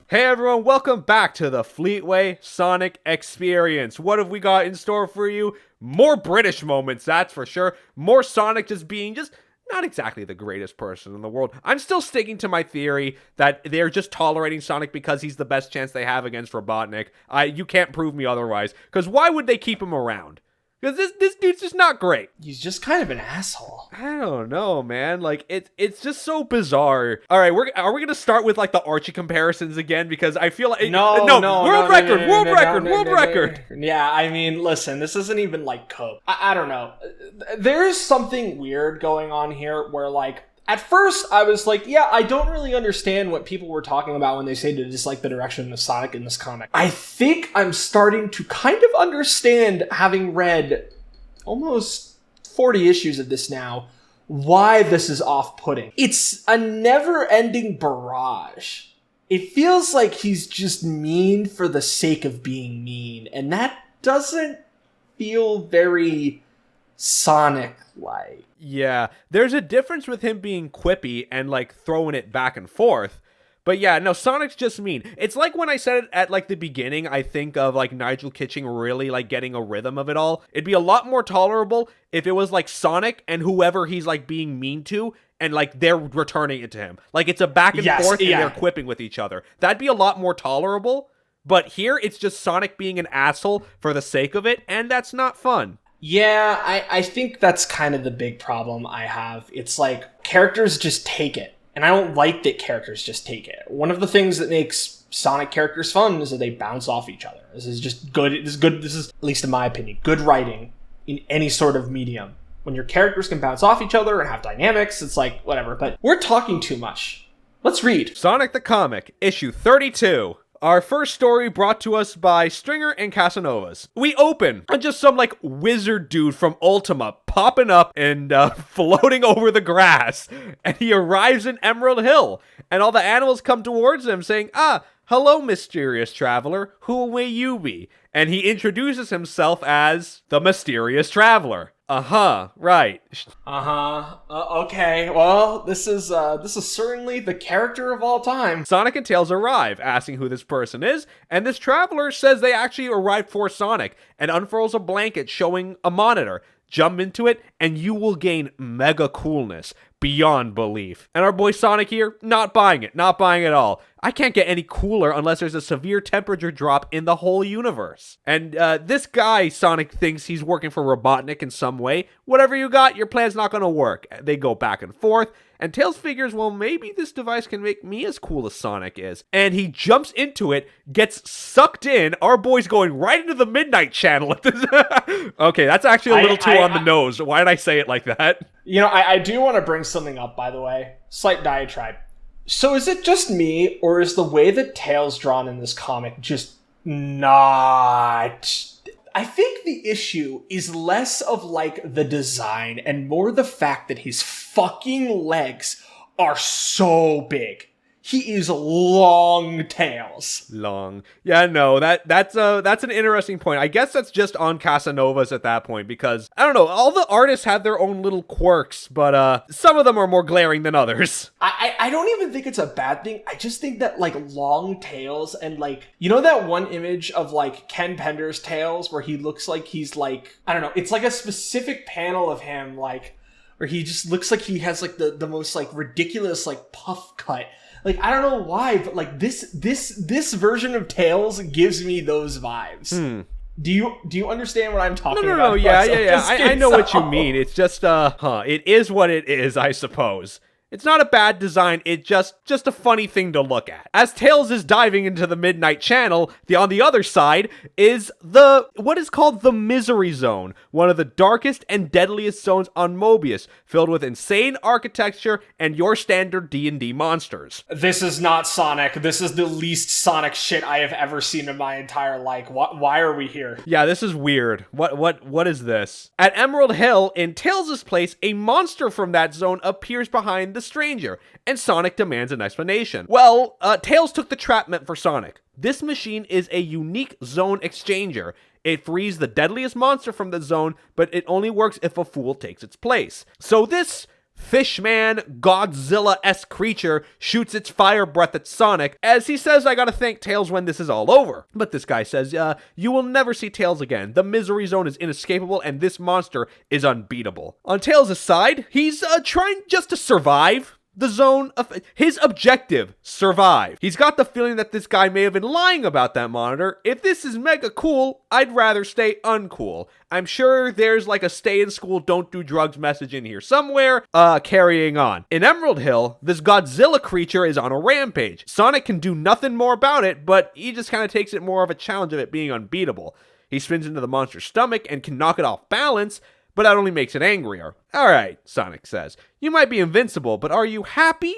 Hey everyone, welcome back to the Fleetway Sonic Experience. What have we got in store for you? More British moments, that's for sure. More Sonic just being not exactly the greatest person in the world. I'm still sticking to my theory that they're just tolerating Sonic because he's the best chance they have against Robotnik. You can't prove me otherwise, because why would they keep him around? Because this dude's just not great. He's just kind of an asshole. I don't know, man. Like, it's just so bizarre. All right, are we going to start with, like, the Archie comparisons again? Because I feel like... World record! Yeah, I mean, listen, this isn't even, like, Cope. I don't know. There's something weird going on here where, like, at first, I was like, yeah, I don't really understand what people were talking about when they say to dislike the direction of Sonic in this comic. I think I'm starting to kind of understand, having read almost 40 issues of this now, why this is off-putting. It's a never-ending barrage. It feels like he's just mean for the sake of being mean, and that doesn't feel very Sonic-like. Yeah, there's a difference with him being quippy and, like, throwing it back and forth. But yeah, no, Sonic's just mean. It's like when I said it at, like, the beginning, I think of, like, Nigel Kitching really, like, getting a rhythm of it all. It'd be a lot more tolerable if it was, like, Sonic and whoever he's, like, being mean to, and, like, they're returning it to him. Like, it's a back and forth and they're quipping with each other. That'd be a lot more tolerable. But here, it's just Sonic being an asshole for the sake of it, and that's not fun. Yeah, I think that's kind of the big problem I have. It's like, characters just take it. And I don't like that characters just take it. One of the things that makes Sonic characters fun is that they bounce off each other. This is just good. This is, at least in my opinion, good writing in any sort of medium. When your characters can bounce off each other and have dynamics, it's like, whatever. But we're talking too much. Let's read. Sonic the Comic, issue 32. Our first story brought to us by Stringer and Casanovas. We open on just some, like, wizard dude from Ultima popping up and floating over the grass. And he arrives in Emerald Hill. And all the animals come towards him saying, hello, mysterious traveler. Who may you be? And he introduces himself as the mysterious traveler. Right. Okay. Well, this is certainly the character of all time. Sonic and Tails arrive, asking who this person is, and this traveler says they actually arrived for Sonic, and unfurls a blanket showing a monitor. Jump into it, and you will gain mega coolness beyond belief. And our boy Sonic here, not buying it at all. I can't get any cooler unless there's a severe temperature drop in the whole universe. And this guy, Sonic, thinks he's working for Robotnik in some way. Whatever you got, your plan's not gonna work. They go back and forth, and Tails figures, well, maybe this device can make me as cool as Sonic is. And he jumps into it, gets sucked in. Our boy's going right into the Midnight Channel. Okay, that's actually a little too on the nose. Why did I say it like that? You know, I do want to bring something up, by the way. Slight diatribe. So is it just me, or is the way that Tails drawn in this comic just not... I think the issue is less of, like, the design and more the fact that his fucking legs are so big. He is long Tails. Long. Yeah, no, that's an interesting point. I guess that's just on Casanovas at that point, because, I don't know, all the artists have their own little quirks, but some of them are more glaring than others. I don't even think it's a bad thing. I just think that, like, long Tails and, like, you know that one image of, like, Ken Pender's Tails where he looks like he's, like, I don't know, it's like a specific panel of him, like, where he just looks like he has, like, the most, like, ridiculous, like, puff cut. Like, I don't know why, but, like, this version of Tails gives me those vibes. Do you understand what I'm talking about? No, yeah. I know what you mean. It's just, it is what it is, I suppose. It's not a bad design, it's just a funny thing to look at. As Tails is diving into the Midnight Channel, on the other side is what is called the Misery Zone, one of the darkest and deadliest zones on Mobius, filled with insane architecture and your standard D&D monsters. This is not Sonic. This is the least Sonic shit I have ever seen in my entire life. Why are we here? Yeah, this is weird. What is this? At Emerald Hill, in Tails' place, a monster from that zone appears behind the stranger, and Sonic demands an explanation. Well, Tails took the trap meant for Sonic. This machine is a unique zone exchanger. It frees the deadliest monster from the zone, but it only works if a fool takes its place. So this Fishman Godzilla-esque creature shoots its fire breath at Sonic, as he says, I gotta thank Tails when this is all over. But this guy says, you will never see Tails again. The Misery Zone is inescapable, and this monster is unbeatable. On Tails' side, he's trying just to survive the zone. His objective, survive. He's got the feeling that this guy may have been lying about that monitor. If this is mega cool, I'd rather stay uncool. I'm sure there's like a stay in school, don't do drugs message in here somewhere. Carrying on. In Emerald Hill, this Godzilla creature is on a rampage. Sonic can do nothing more about it, but he just kind of takes it more of a challenge of it being unbeatable. He spins into the monster's stomach and can knock it off balance, but that only makes it angrier. Alright, Sonic says. You might be invincible, but are you happy?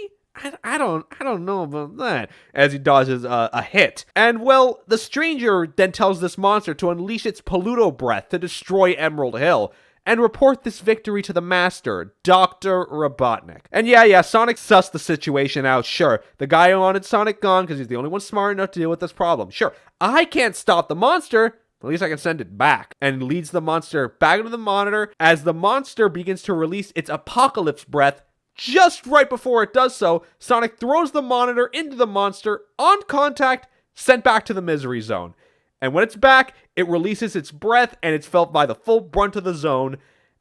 I don't know about that, as he dodges a hit. And, well, the stranger then tells this monster to unleash its Polluto breath to destroy Emerald Hill, and report this victory to the master, Dr. Robotnik. And yeah, Sonic sussed the situation out, sure. The guy who wanted Sonic gone because he's the only one smart enough to deal with this problem. Sure, I can't stop the monster, at least I can send it back, and leads the monster back into the monitor as the monster begins to release its apocalypse breath. Just right before it does so, Sonic throws the monitor into the monster, on contact, sent back to the Misery Zone. And when it's back, it releases its breath and it's felt by the full brunt of the zone.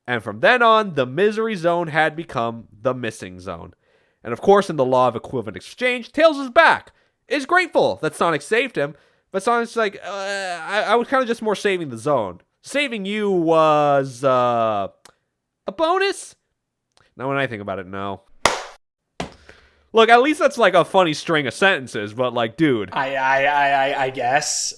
And from then on, the Misery Zone had become the Missing Zone. And of course, in the law of equivalent exchange, Tails is back. Is grateful that Sonic saved him, but Sonic's like, I was kind of just more saving the zone. Saving you was, a bonus? Now when I think about it, no. Look, at least that's like a funny string of sentences, but like, dude. I guess.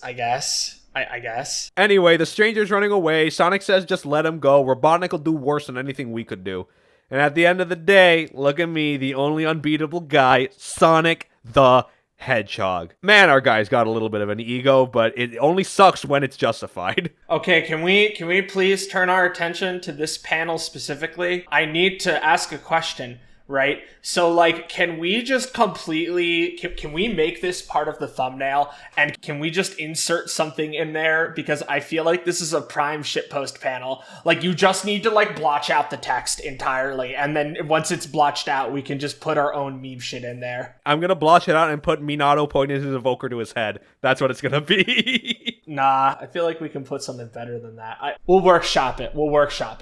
Anyway, the stranger's running away. Sonic says just let him go. Robotnik will do worse than anything we could do. And at the end of the day, look at me, the only unbeatable guy, Sonic the Hedgehog. Man, our guy's got a little bit of an ego, but it only sucks when it's justified. Okay, can we please turn our attention to this panel specifically? I need to ask a question, right? So, like, can we just completely... Can we make this part of the thumbnail? And can we just insert something in there? Because I feel like this is a prime shitpost panel. Like, you just need to, like, blotch out the text entirely. And then once it's blotched out, we can just put our own meme shit in there. I'm gonna blotch it out and put Minato pointing his evoker to his head. That's what it's gonna be. Nah, I feel like we can put something better than that. We'll workshop it.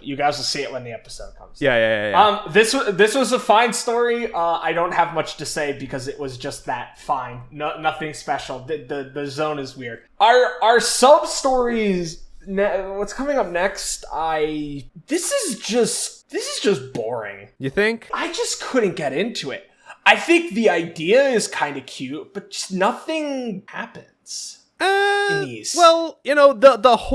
You guys will see it when the episode comes. Yeah. This was a fine story. I don't have much to say because it was just that fine. Nothing special. The zone is weird. Our sub stories. What's coming up next? This is just boring. You think? I just couldn't get into it. I think the idea is kind of cute, but just nothing happens. In these. Well, you know,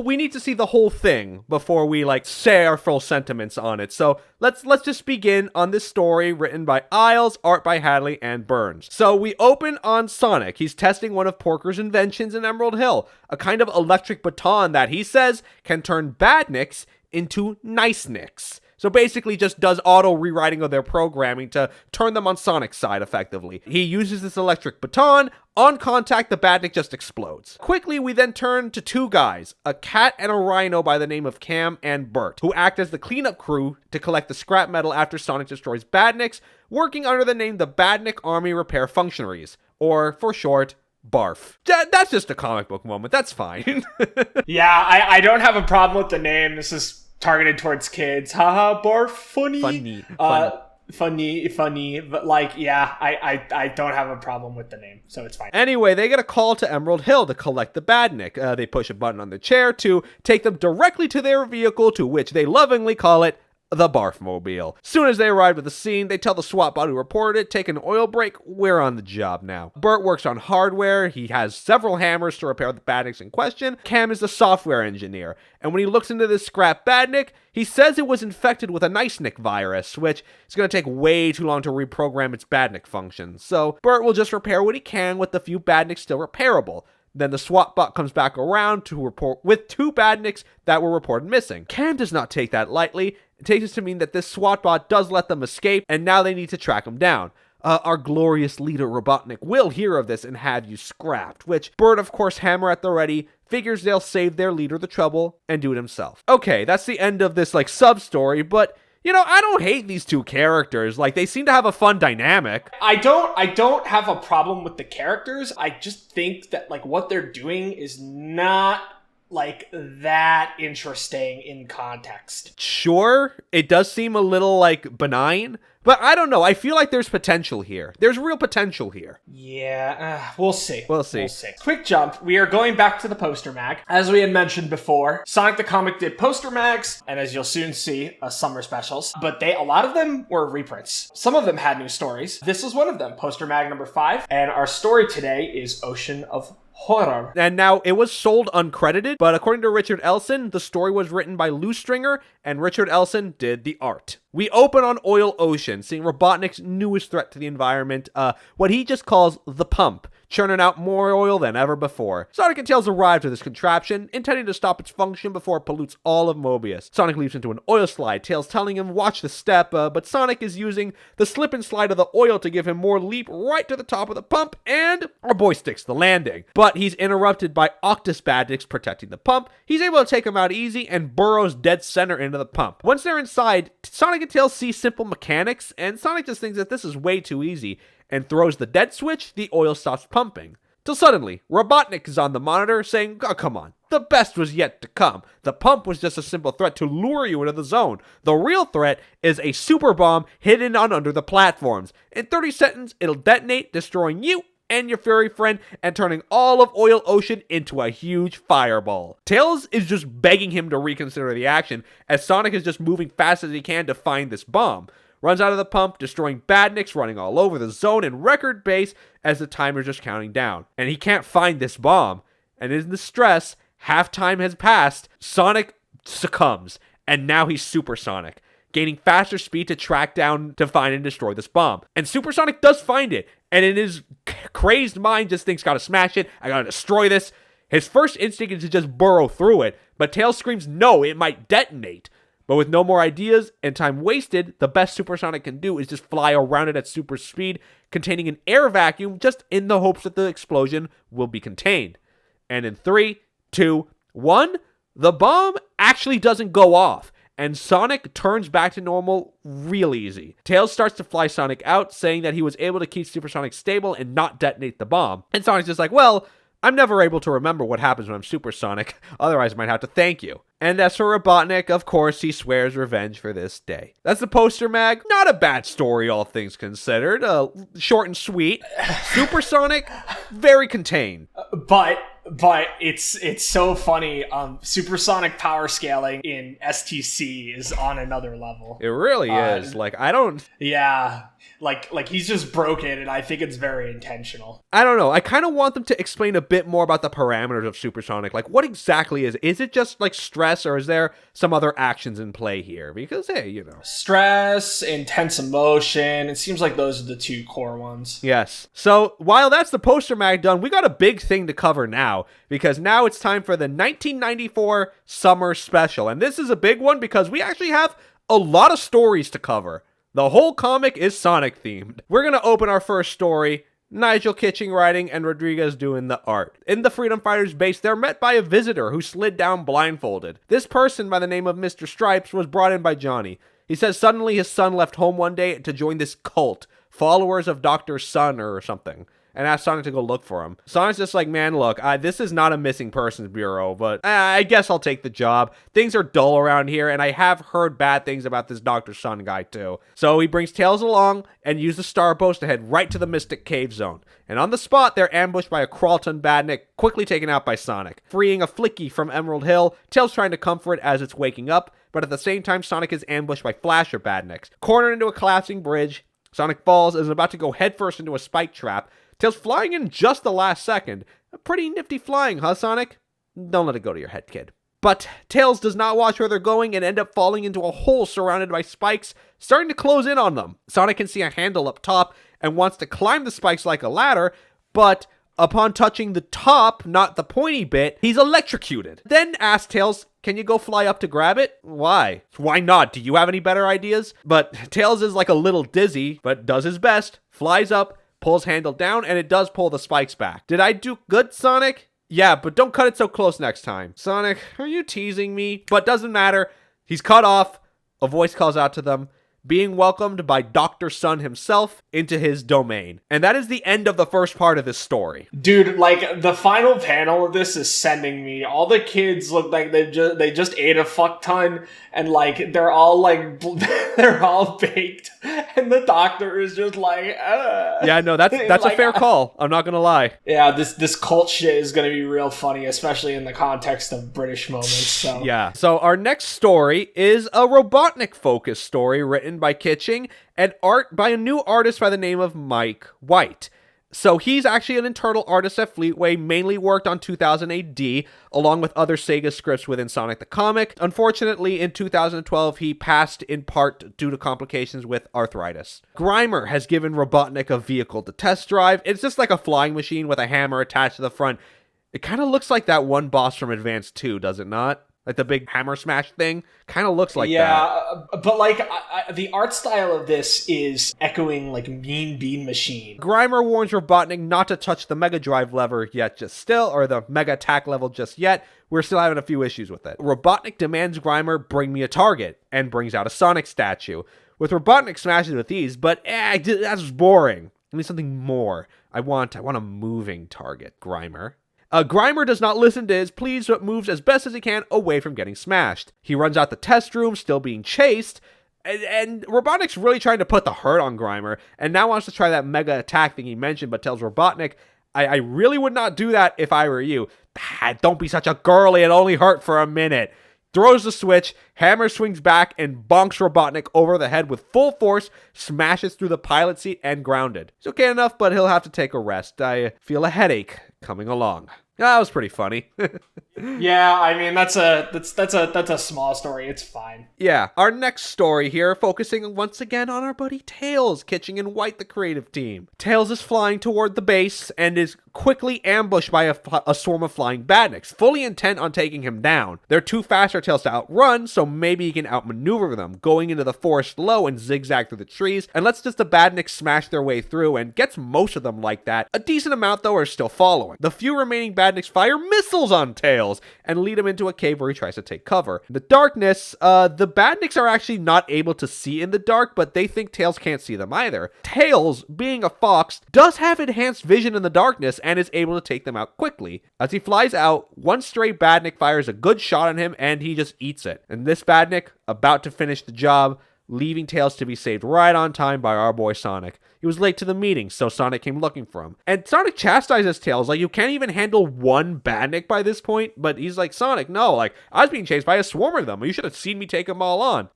we need to see the whole thing before we like say our full sentiments on it. So let's just begin on this story written by Isles, art by Hadley and Burns. So we open on Sonic. He's testing one of Porker's inventions in Emerald Hill, a kind of electric baton that he says can turn badniks into nice-nicks. So basically just does auto rewriting of their programming to turn them on Sonic's side effectively. He uses this electric baton. On contact, the badnik just explodes. Quickly, we then turn to two guys, a cat and a rhino by the name of Cam and Bert, who act as the cleanup crew to collect the scrap metal after Sonic destroys badniks, working under the name the Badnik Army Repair Functionaries, or for short, BARF. That's just a comic book moment. That's fine. Yeah, I don't have a problem with the name. This is targeted towards kids. Haha, barf, funny. Funny, but like, yeah, I don't have a problem with the name, so it's fine. Anyway, they get a call to Emerald Hill to collect the badnik. They push a button on the chair to take them directly to their vehicle, to which they lovingly call it the Barfmobile. Soon as they arrived at the scene, they tell the SWAT bot who reported it, take an oil break, we're on the job now. Burt works on hardware, he has several hammers to repair the Badniks in question. Cam is the software engineer, and when he looks into this scrap Badnik, he says it was infected with a Nicenik virus, which is going to take way too long to reprogram its Badnik functions. So Burt will just repair what he can with the few Badniks still repairable. Then the SWAT bot comes back around to report with 2 Badniks that were reported missing. Cam does not take that lightly. It takes it to mean that this SWAT bot does let them escape, and now they need to track them down. Our glorious leader Robotnik will hear of this and have you scrapped, which Burt, of course, hammer at the ready, figures they'll save their leader the trouble and do it himself. Okay, that's the end of this, sub-story, but I don't hate these 2 characters. They seem to have a fun dynamic. I don't have a problem with the characters. I just think that what they're doing is not that interesting in context. Sure, it does seem a little benign, but I don't know. I feel like there's potential here. There's real potential here. Yeah, we'll see. We'll see. Quick jump. We are going back to the poster mag. As we had mentioned before, Sonic the Comic did poster mags, and as you'll soon see, summer specials. But a lot of them were reprints. Some of them had new stories. This is one of them, poster mag number 5. And our story today is Ocean of Horror. And now, it was sold uncredited, but according to Richard Elson, the story was written by Lou Stringer, and Richard Elson did the art. We open on Oil Ocean, seeing Robotnik's newest threat to the environment, what he just calls the pump, churning out more oil than ever before. Sonic and Tails arrive to this contraption, intending to stop its function before it pollutes all of Mobius. Sonic leaps into an oil slide, Tails telling him watch the step, but Sonic is using the slip and slide of the oil to give him more leap right to the top of the pump, and our boy sticks the landing. But he's interrupted by Octus Badniks protecting the pump. He's able to take him out easy and burrows dead center into the pump. Once they're inside, Sonic and Tails see simple mechanics, and Sonic just thinks that this is way too easy, and throws the dead switch, the oil stops pumping. Till suddenly, Robotnik is on the monitor saying, oh, come on, the best was yet to come. The pump was just a simple threat to lure you into the zone. The real threat is a super bomb hidden on under the platforms. In 30 seconds, it'll detonate, destroying you and your furry friend, and turning all of Oil Ocean into a huge fireball. Tails is just begging him to reconsider the action, as Sonic is just moving fast as he can to find this bomb. Runs out of the pump, destroying Badniks, running all over the zone in record pace as the timer's just counting down. And he can't find this bomb. And in the stress, half time has passed, Sonic succumbs, and now he's Supersonic, gaining faster speed to track down to find and destroy this bomb. And Supersonic does find it, and in his crazed mind just thinks, gotta smash it, I gotta destroy this. His first instinct is to just burrow through it, but Tails screams no, it might detonate. But with no more ideas and time wasted, the best Supersonic can do is just fly around it at super speed, containing an air vacuum just in the hopes that the explosion will be contained. And in 3, 2, 1, the bomb actually doesn't go off, and Sonic turns back to normal real easy. Tails starts to fly Sonic out, saying that he was able to keep Supersonic stable and not detonate the bomb. And Sonic's just like, well, I'm never able to remember what happens when I'm Supersonic, otherwise I might have to thank you. And as for Robotnik, of course, he swears revenge for this day. That's the poster mag. Not a bad story, all things considered. Short and sweet. Supersonic, very contained. But it's so funny. Supersonic power scaling in STC is on another level. It really is. Yeah. Like he's just broken, and I think it's very intentional. I don't know. I kind of want them to explain a bit more about the parameters of Supersonic. What exactly is it? Is it just stress, or is there some other actions in play here? Because, hey, Stress, intense emotion. It seems like those are the 2 core ones. Yes. So, while that's the poster mag done, we got a big thing to cover now, because now it's time for the 1994 Summer Special. And this is a big one because we actually have a lot of stories to cover. The whole comic is Sonic themed. We're going to open our first story, Nigel Kitching writing and Rodriguez doing the art. In the Freedom Fighters base, they're met by a visitor who slid down blindfolded. This person by the name of Mr. Stripes was brought in by Johnny. He says suddenly his son left home one day to join this cult, followers of Dr. Sun or something. and asks Sonic to go look for him. Sonic's just like, man, look, this is not a missing persons bureau, but I guess I'll take the job. Things are dull around here, and I have heard bad things about this Dr. Sun guy too. So he brings Tails along and uses Starburst to head right to the Mystic Cave Zone. And on the spot, they're ambushed by a Crawlton Badnik, quickly taken out by Sonic. Freeing a Flicky from Emerald Hill, Tails trying to comfort it as it's waking up, but at the same time, Sonic is ambushed by Flasher Badniks. Cornered into a collapsing bridge, Sonic falls and is about to go headfirst into a spike trap. Tails flying in just the last second. A pretty nifty flying, huh, Sonic? Don't let it go to your head, kid. But Tails does not watch where they're going and end up falling into a hole surrounded by spikes, starting to close in on them. Sonic can see a handle up top and wants to climb the spikes like a ladder, but upon touching the top, not the pointy bit, he's electrocuted. Then asks Tails, can you go fly up to grab it? Why? Why not? Do you have any better ideas? But Tails is like a little dizzy, but does his best, flies up, pulls handle down, and it does pull the spikes back. Did I do good, Sonic? Yeah, but don't cut it so close next time. Sonic, are you teasing me? But doesn't matter. He's cut off. A voice calls out to them, being welcomed by Dr. Sun himself into his domain. And that is the end of the first part of this story. Dude, like, the final panel of this is sending me. All the kids look like they just ate a fuck ton, and, like, they're all, like, they're all baked, and the doctor is just like, Yeah, no, that's like, a fair call. I'm not gonna lie. Yeah, this cult shit is gonna be real funny, especially in the context of British moments, so. Yeah. So our next story is a Robotnik-focused story written by Kitching and art by a new artist by the name of Mike White. So he's actually an internal artist at Fleetway, mainly worked on 2000 AD, along with other Sega scripts within Sonic the Comic. Unfortunately, in 2012, he passed in part due to complications with arthritis. Grimer has given Robotnik a vehicle to test drive. It's just like a flying machine with a hammer attached to the front. It kind of looks like that one boss from Advance 2, does it not? Like the big hammer smash thing kind of looks like that. Yeah, but like the art style of this is echoing like Mean Bean Machine. Grimer warns Robotnik not to touch the Mega Drive lever or the Mega Attack level just yet. We're still having a few issues with it. Robotnik demands Grimer bring me a target and brings out a Sonic statue. With Robotnik smashing with these, but that's boring. I need something more. I want a moving target, Grimer. Grimer does not listen to his pleas, but moves as best as he can away from getting smashed. He runs out the test room, still being chased, and Robotnik's really trying to put the hurt on Grimer, and now wants to try that Mega Attack thing he mentioned, but tells Robotnik, I really would not do that if I were you. Don't be such a girly, it only hurt for a minute. Throws the switch, hammer swings back, and bonks Robotnik over the head with full force, smashes through the pilot seat and grounded. It's okay enough, but he'll have to take a rest. I feel a headache coming along. That was pretty funny. Yeah, I mean that's a small story. It's fine. Yeah, our next story here, focusing once again on our buddy Tails, Kitching and White, the creative team. Tails is flying toward the base and is quickly ambushed by a swarm of flying badniks, fully intent on taking him down. They're too fast for Tails to outrun, so maybe he can outmaneuver them, going into the forest low and zigzag through the trees, and lets just the badniks smash their way through, and gets most of them like that. A decent amount, though, are still following. The few remaining badniks fire missiles on Tails, and lead him into a cave where he tries to take cover. In the darkness, the badniks are actually not able to see in the dark, but they think Tails can't see them either. Tails, being a fox, does have enhanced vision in the darkness, and is able to take them out quickly. As he flies out, one stray badnik fires a good shot on him, and he just eats it. And this badnik, about to finish the job, leaving Tails to be saved right on time by our boy Sonic. He was late to the meeting, so Sonic came looking for him. And Sonic chastises Tails, like, you can't even handle one badnik by this point, but he's like, Sonic, no, like, I was being chased by a swarm of them. You should have seen me take them all on.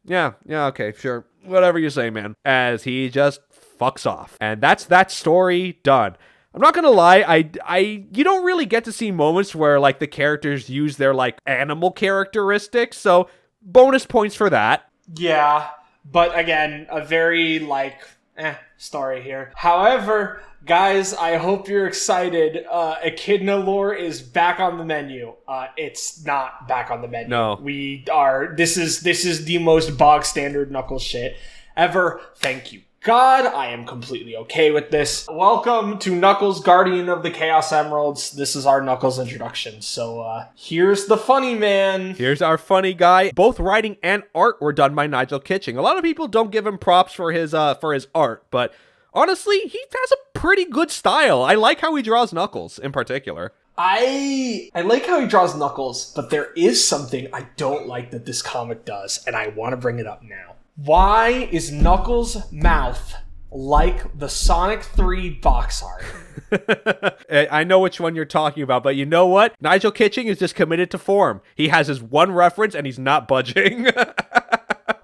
Yeah, okay, sure. Whatever you say, man. As he just fucks off. And that's that story done. I'm not gonna lie, you don't really get to see moments where, like, the characters use their, like, animal characteristics, so bonus points for that. Yeah, but again, a very, like, story here. However, guys, I hope you're excited. Echidna Lore is back on the menu. It's not back on the menu. No. This is the most bog standard Knuckles shit ever. Thank you, God, I am completely okay with this. Welcome to Knuckles, Guardian of the Chaos Emeralds. This is our Knuckles introduction. So, here's the funny man. Here's our funny guy. Both writing and art were done by Nigel Kitching. A lot of people don't give him props for his art, but Honestly, he has a pretty good style. I like how he draws Knuckles in particular. I like how he draws Knuckles, but there is something I don't like that this comic does, and I want to bring it up now. Why is Knuckles' mouth like the Sonic 3 box art? I know which one you're talking about, but you know what? Nigel Kitching is just committed to form. He has his one reference and he's not budging.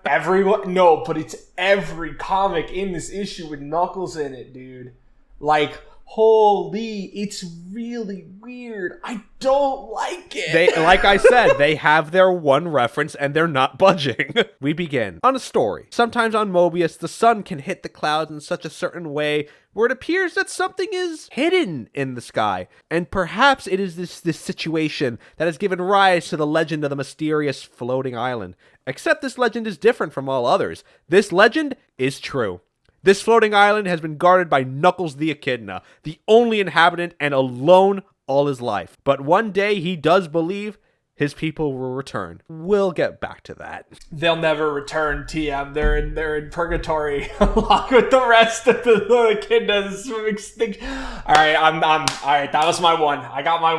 Everyone, no, but it's every comic in this issue with Knuckles in it, dude. Like, holy, it's really weird. I don't like it. Like I said, they have their one reference and they're not budging. We begin on a story. Sometimes on Mobius, the sun can hit the clouds in such a certain way where it appears that something is hidden in the sky. And perhaps it is this situation that has given rise to the legend of the mysterious floating island. Except this legend is different from all others. This legend is true. This floating island has been guarded by Knuckles the Echidna, the only inhabitant and alone all his life. But one day he does believe his people will return. We'll get back to that. They'll never return, TM. They're in purgatory along with the rest of the echidnas from extinction. All right, I'm all right. That was my one. I got my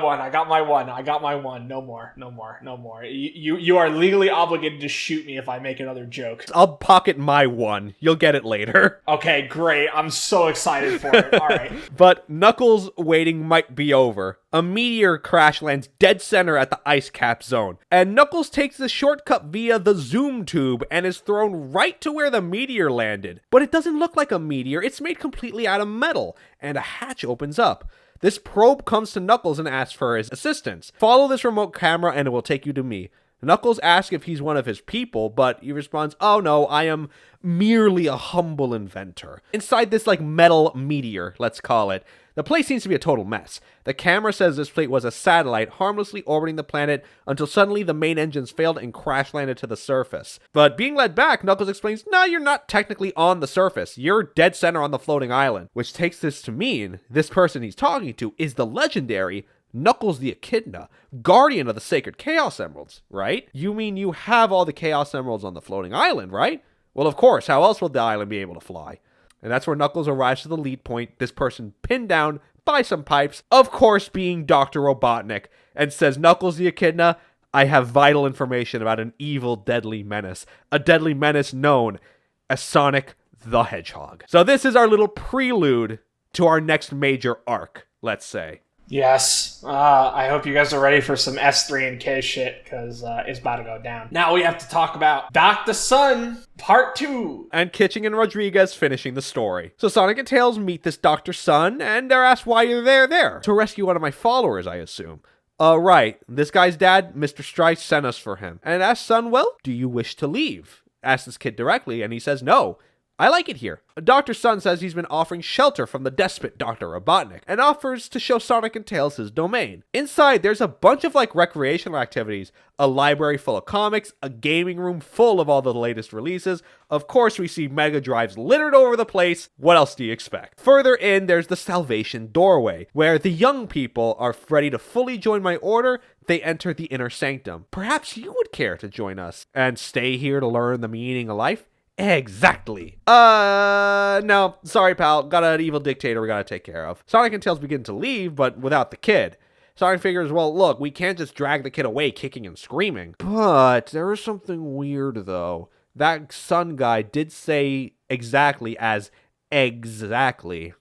one. No more. You are legally obligated to shoot me if I make another joke. I'll pocket my one. You'll get it later. Okay, great. I'm so excited for it. All right. But Knuckles' waiting might be over. A meteor crash lands dead center at the ice cap zone, and Knuckles takes the shortcut via the zoom tube and is thrown right to where the meteor landed. But it doesn't look like a meteor, it's made completely out of metal, and a hatch opens up. This probe comes to Knuckles and asks for his assistance. Follow this remote camera and it will take you to me. Knuckles asks if he's one of his people, but he responds, "Oh no, I am merely a humble inventor." Inside this metal meteor, let's call it, the place seems to be a total mess. The camera says this plate was a satellite harmlessly orbiting the planet until suddenly the main engines failed and crash landed to the surface. But being led back, Knuckles explains, "No, you're not technically on the surface. You're dead center on the floating island," which takes this to mean this person he's talking to is the legendary Knuckles the Echidna, guardian of the sacred Chaos Emeralds, right? You mean you have all the Chaos Emeralds on the floating island, right? Well, of course, how else will the island be able to fly? And that's where Knuckles arrives to the lead point, this person pinned down by some pipes, of course being Dr. Robotnik, and says, "Knuckles the Echidna, I have vital information about an evil, deadly menace. A deadly menace known as Sonic the Hedgehog." So this is our little prelude to our next major arc, let's say. Yes. I hope you guys are ready for some S3 and K shit, because it's about to go down. Now we have to talk about Back to Sun Part 2. And Kitching and Rodriguez finishing the story. So Sonic and Tails meet this Dr. Sun, and they're asked why you're there. To rescue one of my followers, I assume. Right. This guy's dad, Mr. Strife, sent us for him. And asks Sun, "Well, do you wish to leave?" Asks this kid directly, and he says, "No. I like it here." Dr. Sun says he's been offering shelter from the despot Dr. Robotnik and offers to show Sonic and Tails his domain. Inside, there's a bunch of recreational activities, a library full of comics, a gaming room full of all the latest releases. Of course, we see Mega Drives littered over the place. What else do you expect? Further in, there's the Salvation Doorway, where the young people are ready to fully join my order. They enter the inner sanctum. Perhaps you would care to join us and stay here to learn the meaning of life? Exactly. No, sorry pal, got an evil dictator we gotta take care of. Sonic and Tails begin to leave, but without the kid. Sonic figures, well, look, we can't just drag the kid away kicking and screaming. But there is something weird though. That Sun guy did say exactly as exactly.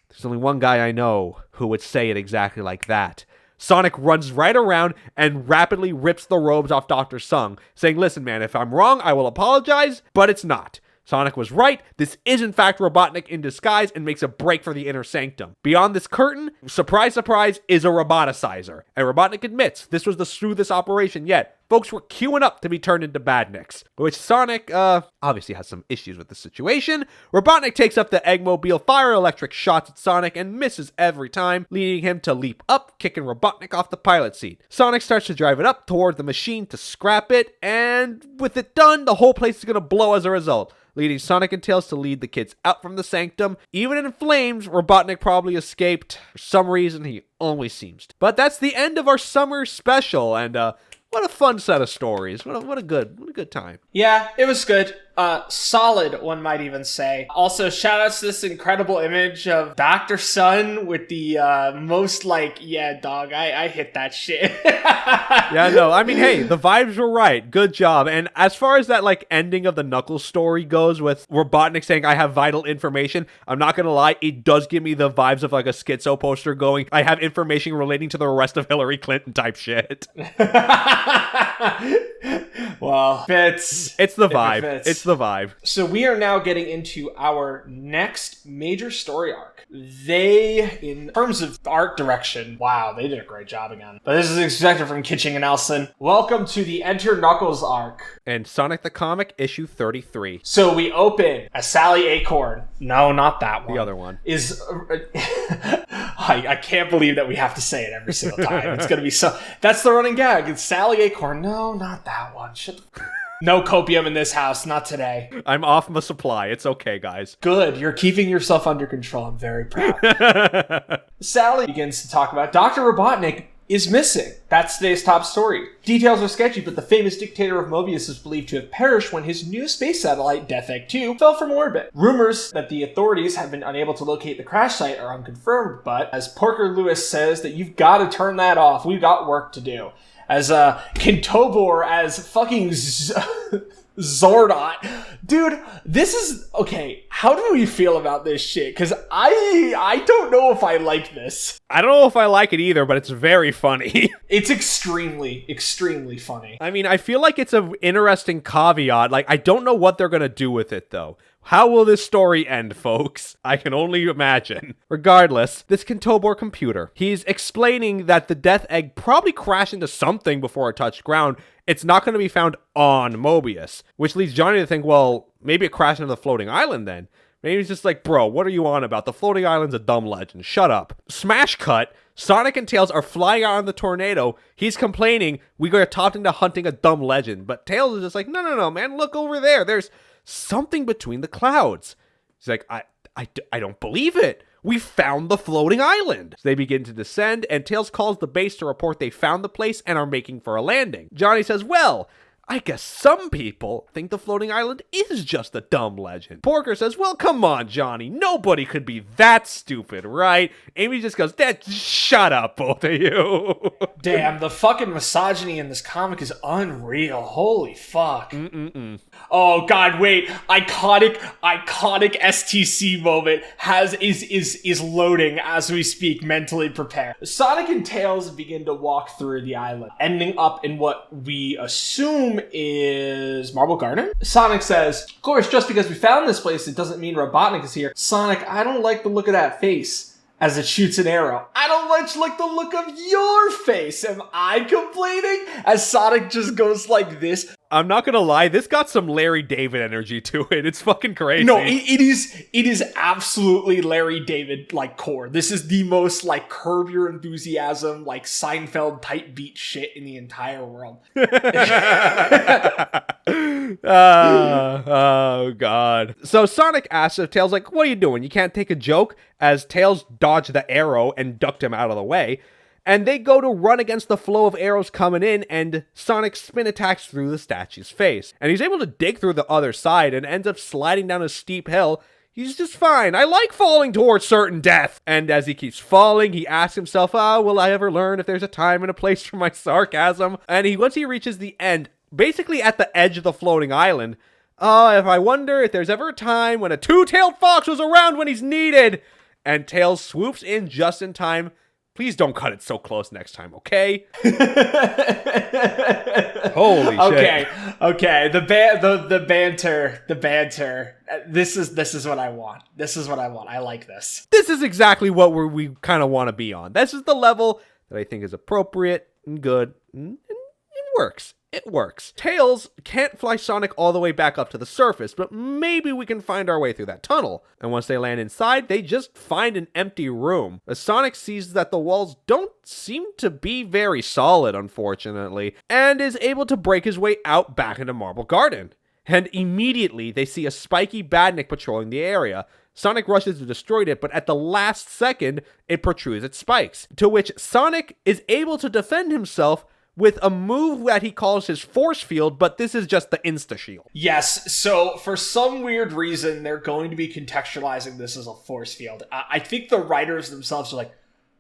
There's only one guy I know who would say it exactly like that. Sonic runs right around and rapidly rips the robes off Dr. Sun, saying, "Listen, man, if I'm wrong, I will apologize, but it's not. Sonic was right. This is in fact Robotnik in disguise," and makes a break for the inner sanctum. Beyond this curtain, surprise, surprise, is a roboticizer. And Robotnik admits this was the smoothest operation yet. Folks were queuing up to be turned into badniks. Which Sonic, obviously has some issues with the situation. Robotnik takes up the Eggmobile, fire electric shots at Sonic, and misses every time, leading him to leap up, kicking Robotnik off the pilot seat. Sonic starts to drive it up toward the machine to scrap it, and with it done, the whole place is gonna blow as a result, leading Sonic and Tails to lead the kids out from the sanctum. Even in flames, Robotnik probably escaped. For some reason, he always seems to. But that's the end of our summer special, and what a fun set of stories. What a good time. Yeah, it was good. Solid, one might even say. Also, shout out to this incredible image of Dr. Sun with the most yeah, dog, I hit that shit. Yeah, no, I mean, hey, the vibes were right. Good job. And as far as that ending of the Knuckles story goes with Robotnik saying I have vital information, I'm not gonna lie, it does give me the vibes of a schizo poster going, I have information relating to the arrest of Hillary Clinton type shit. Well, it's the vibe. It's the vibe. So we are now getting into our next major story arc. They, in terms of art direction, wow, they did a great job again. But this is expected from Kitching and Nelson. Welcome to the Enter Knuckles arc. And Sonic the Comic, issue 33. So we open as Sally Acorn. No, not that one. The other one. Is... I can't believe that we have to say it every single time. It's going to be so... That's the running gag. It's Sally Acorn. No, not that one. No copium in this house. Not today. I'm off my supply. It's okay, guys. Good. You're keeping yourself under control. I'm very proud. Sally begins to talk about Dr. Robotnik is missing. That's today's top story. Details are sketchy, but the famous dictator of Mobius is believed to have perished when his new space satellite, Death Egg 2, fell from orbit. Rumors that the authorities have been unable to locate the crash site are unconfirmed, but as Porker Lewis says that you've got to turn that off. We've got work to do. As Kintobor as fucking Zordot. Dude, this is... Okay, how do we feel about this shit? Because I don't know if I like this. I don't know if I like it either, but it's very funny. It's extremely, extremely funny. I mean, I feel like it's an interesting caveat. I don't know what they're going to do with it, though. How will this story end, folks? I can only imagine. Regardless, this Kintobor computer, he's explaining that the Death Egg probably crashed into something before it touched ground. It's not going to be found on Mobius, which leads Johnny to think, well, maybe it crashed into the floating island then. Maybe he's just like, bro, what are you on about? The floating island's a dumb legend. Shut up. Smash cut. Sonic and Tails are flying out on the tornado. He's complaining we got topped into hunting a dumb legend. But Tails is just like, no, man, look over there. There's something between the clouds. He's like, I don't believe it. We found the floating island. So they begin to descend, and Tails calls the base to report they found the place and are making for a landing. Johnny says, well, I guess some people think the floating island is just a dumb legend. Porker says, well, come on, Johnny. Nobody could be that stupid, right? Amy just goes, shut up, both of you. Damn, the fucking misogyny in this comic is unreal. Holy fuck. Oh, God, wait. Iconic STC moment is loading as we speak. Mentally prepare. Sonic and Tails begin to walk through the island, ending up in what we assume is Marble Garden. Sonic says, of course, just because we found this place, it doesn't mean Robotnik is here. Sonic, I don't like the look of that face as it shoots an arrow. I don't like the look of your face. Am I complaining? As Sonic just goes like this. I'm not gonna lie, this got some Larry David energy to it. It's fucking crazy. No, it is absolutely Larry David core. This is the most Curb Your Enthusiasm, Seinfeld type beat shit in the entire world. Oh God. So Sonic asks if Tails what are you doing? You can't take a joke? As Tails dodged the arrow and ducked him out of the way. And they go to run against the flow of arrows coming in, and Sonic spin attacks through the statue's face. And he's able to dig through the other side and ends up sliding down a steep hill. He's just fine. I like falling towards certain death. And as he keeps falling, he asks himself, will I ever learn if there's a time and a place for my sarcasm? And once he reaches the end, basically at the edge of the floating island, if I wonder if there's ever a time when a two-tailed fox was around when he's needed. And Tails swoops in just in time. Please don't cut it so close next time, okay? Holy shit. Okay. The banter. This is what I want. I like this. This is exactly what we kind of want to be on. This is the level that I think is appropriate and good. And it works. It works. Tails can't fly Sonic all the way back up to the surface, but maybe we can find our way through that tunnel. And once they land inside, they just find an empty room. As Sonic sees that the walls don't seem to be very solid, unfortunately, and is able to break his way out back into Marble Garden. And immediately, they see a spiky badnik patrolling the area. Sonic rushes to destroy it, but at the last second, it protrudes its spikes, to which Sonic is able to defend himself with a move that he calls his force field, but this is just the insta-shield. Yes, so for some weird reason, they're going to be contextualizing this as a force field. I think the writers themselves are like,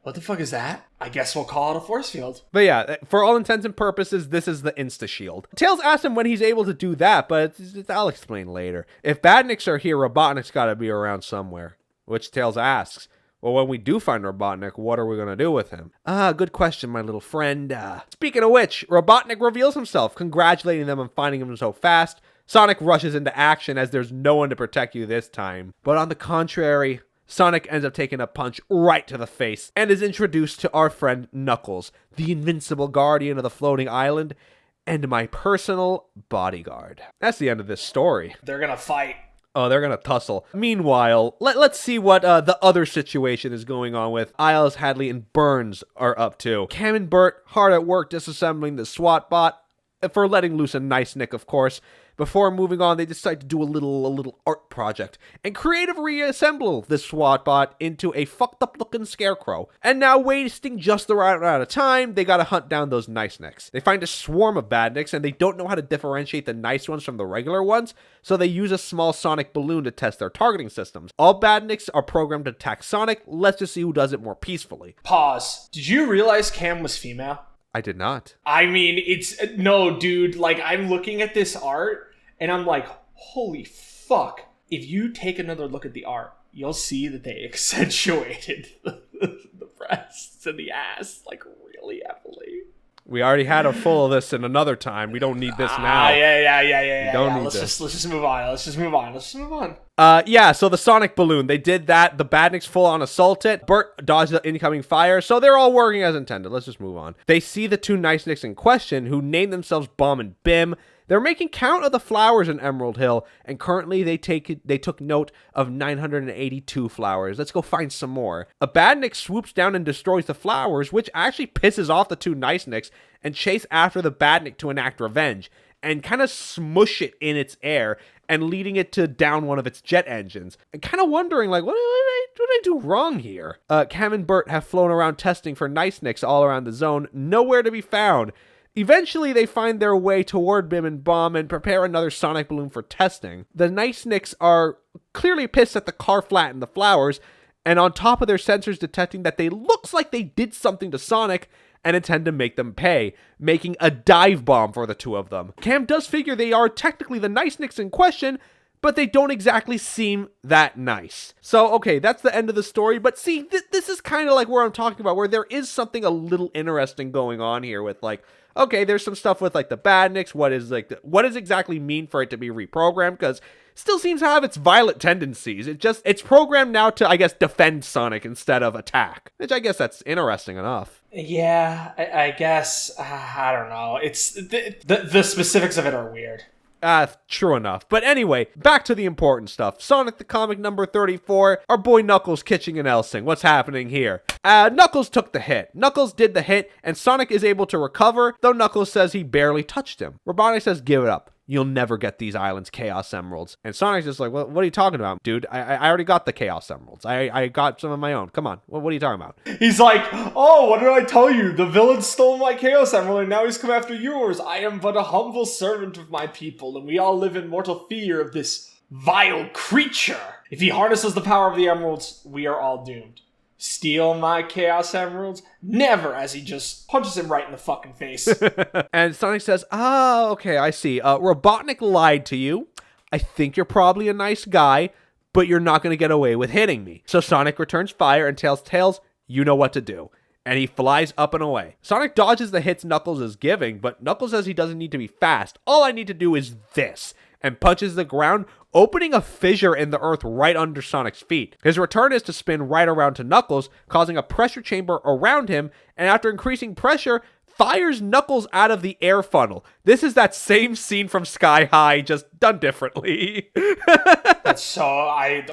what the fuck is that? I guess we'll call it a force field. But yeah, for all intents and purposes, this is the insta-shield. Tails asks him when he's able to do that, but I'll explain later. If Badniks are here, Robotnik's gotta be around somewhere. Which Tails asks, well, when we do find Robotnik, what are we gonna do with him? Good question, my little friend. Speaking of which, Robotnik reveals himself, congratulating them on finding him so fast. Sonic rushes into action as there's no one to protect you this time. But on the contrary, Sonic ends up taking a punch right to the face and is introduced to our friend Knuckles, the invincible guardian of the floating island, and my personal bodyguard. That's the end of this story. They're gonna fight. Oh, they're gonna tussle. Meanwhile, let's see what the other situation is going on with Isles, Hadley, and Burns are up to. Cam and Bert hard at work disassembling the SWAT bot for letting loose a nice Nick, of course. Before moving on, they decide to do a little art project and creatively reassemble this SWAT bot into a fucked up looking scarecrow. And now, wasting just the right amount of time, they gotta hunt down those nice nicks. They find a swarm of badniks and they don't know how to differentiate the nice ones from the regular ones, so they use a small sonic balloon to test their targeting systems. All badniks are programmed to attack Sonic. Let's just see who does it more peacefully. Pause. Did you realize Cam was female? I did not. I mean, no, dude, like, I'm looking at this art, and I'm like, holy fuck. If you take another look at the art, you'll see that they accentuated the breasts and the ass, like, really heavily. We already had a full of this in another time. We don't need this now. Yeah. Don't need let's this. just move on. Let's just move on. Yeah, so the sonic balloon, they did that. The badniks full on assault it. Bert dodged the incoming fire, so they're all working as intended. Let's just move on. They see the two nice nicks in question, who name themselves Bomb and Bim. They're making count of the flowers in Emerald Hill, and currently they took note of 982 flowers. Let's go find some more. A badnik swoops down and destroys the flowers, which actually pisses off the two nice nicks, and chase after the badnik to enact revenge, and kind of smush it in its air, and leading it to down one of its jet engines. And kind of wondering, like, what did I do wrong here? Cam and Bert have flown around testing for nice nicks all around the zone, nowhere to be found. Eventually, they find their way toward Bim and Bomb and prepare another sonic balloon for testing. The nice nicks are clearly pissed at the car flattened the flowers, and on top of their sensors detecting that they looks like they did something to Sonic and intend to make them pay, making a dive bomb for the two of them. Cam does figure they are technically the nice nicks in question, but they don't exactly seem that nice. So, okay, that's the end of the story, but see, this is kind of like where I'm talking about, where there is something a little interesting going on here with, like, okay, there's some stuff with, like, the badniks, what does exactly mean for it to be reprogrammed, because still seems to have its violent tendencies. It's programmed now to, I guess, defend Sonic instead of attack, which I guess that's interesting enough. Yeah, I guess, I don't know. It's, the specifics of it are weird. True enough. But anyway, back to the important stuff. Sonic the Comic number 34, our boy Knuckles kitching and elsing. What's happening here? Knuckles took the hit. Knuckles did the hit, and Sonic is able to recover, though Knuckles says he barely touched him. Robotnik says, give it up. You'll never get these islands Chaos Emeralds. And Sonic's just like, what are you talking about, dude? I already got the Chaos Emeralds. I got some of my own. Come on. What are you talking about? He's like, oh, what did I tell you? The villain stole my Chaos Emerald and now he's come after yours. I am but a humble servant of my people, and we all live in mortal fear of this vile creature. If he harnesses the power of the emeralds, we are all doomed. Steal my Chaos Emeralds? Never, as he just punches him right in the fucking face. And Sonic says, okay, I see. Robotnik lied to you. I think you're probably a nice guy, but you're not going to get away with hitting me. So Sonic returns fire and tells Tails, you know what to do. And he flies up and away. Sonic dodges the hits Knuckles is giving, but Knuckles says he doesn't need to be fast. All I need to do is this. And punches the ground, opening a fissure in the earth right under Sonic's feet. His return is to spin right around to Knuckles, causing a pressure chamber around him, and after increasing pressure, fires Knuckles out of the air funnel. This is that same scene from Sky High, just done differently. That's so,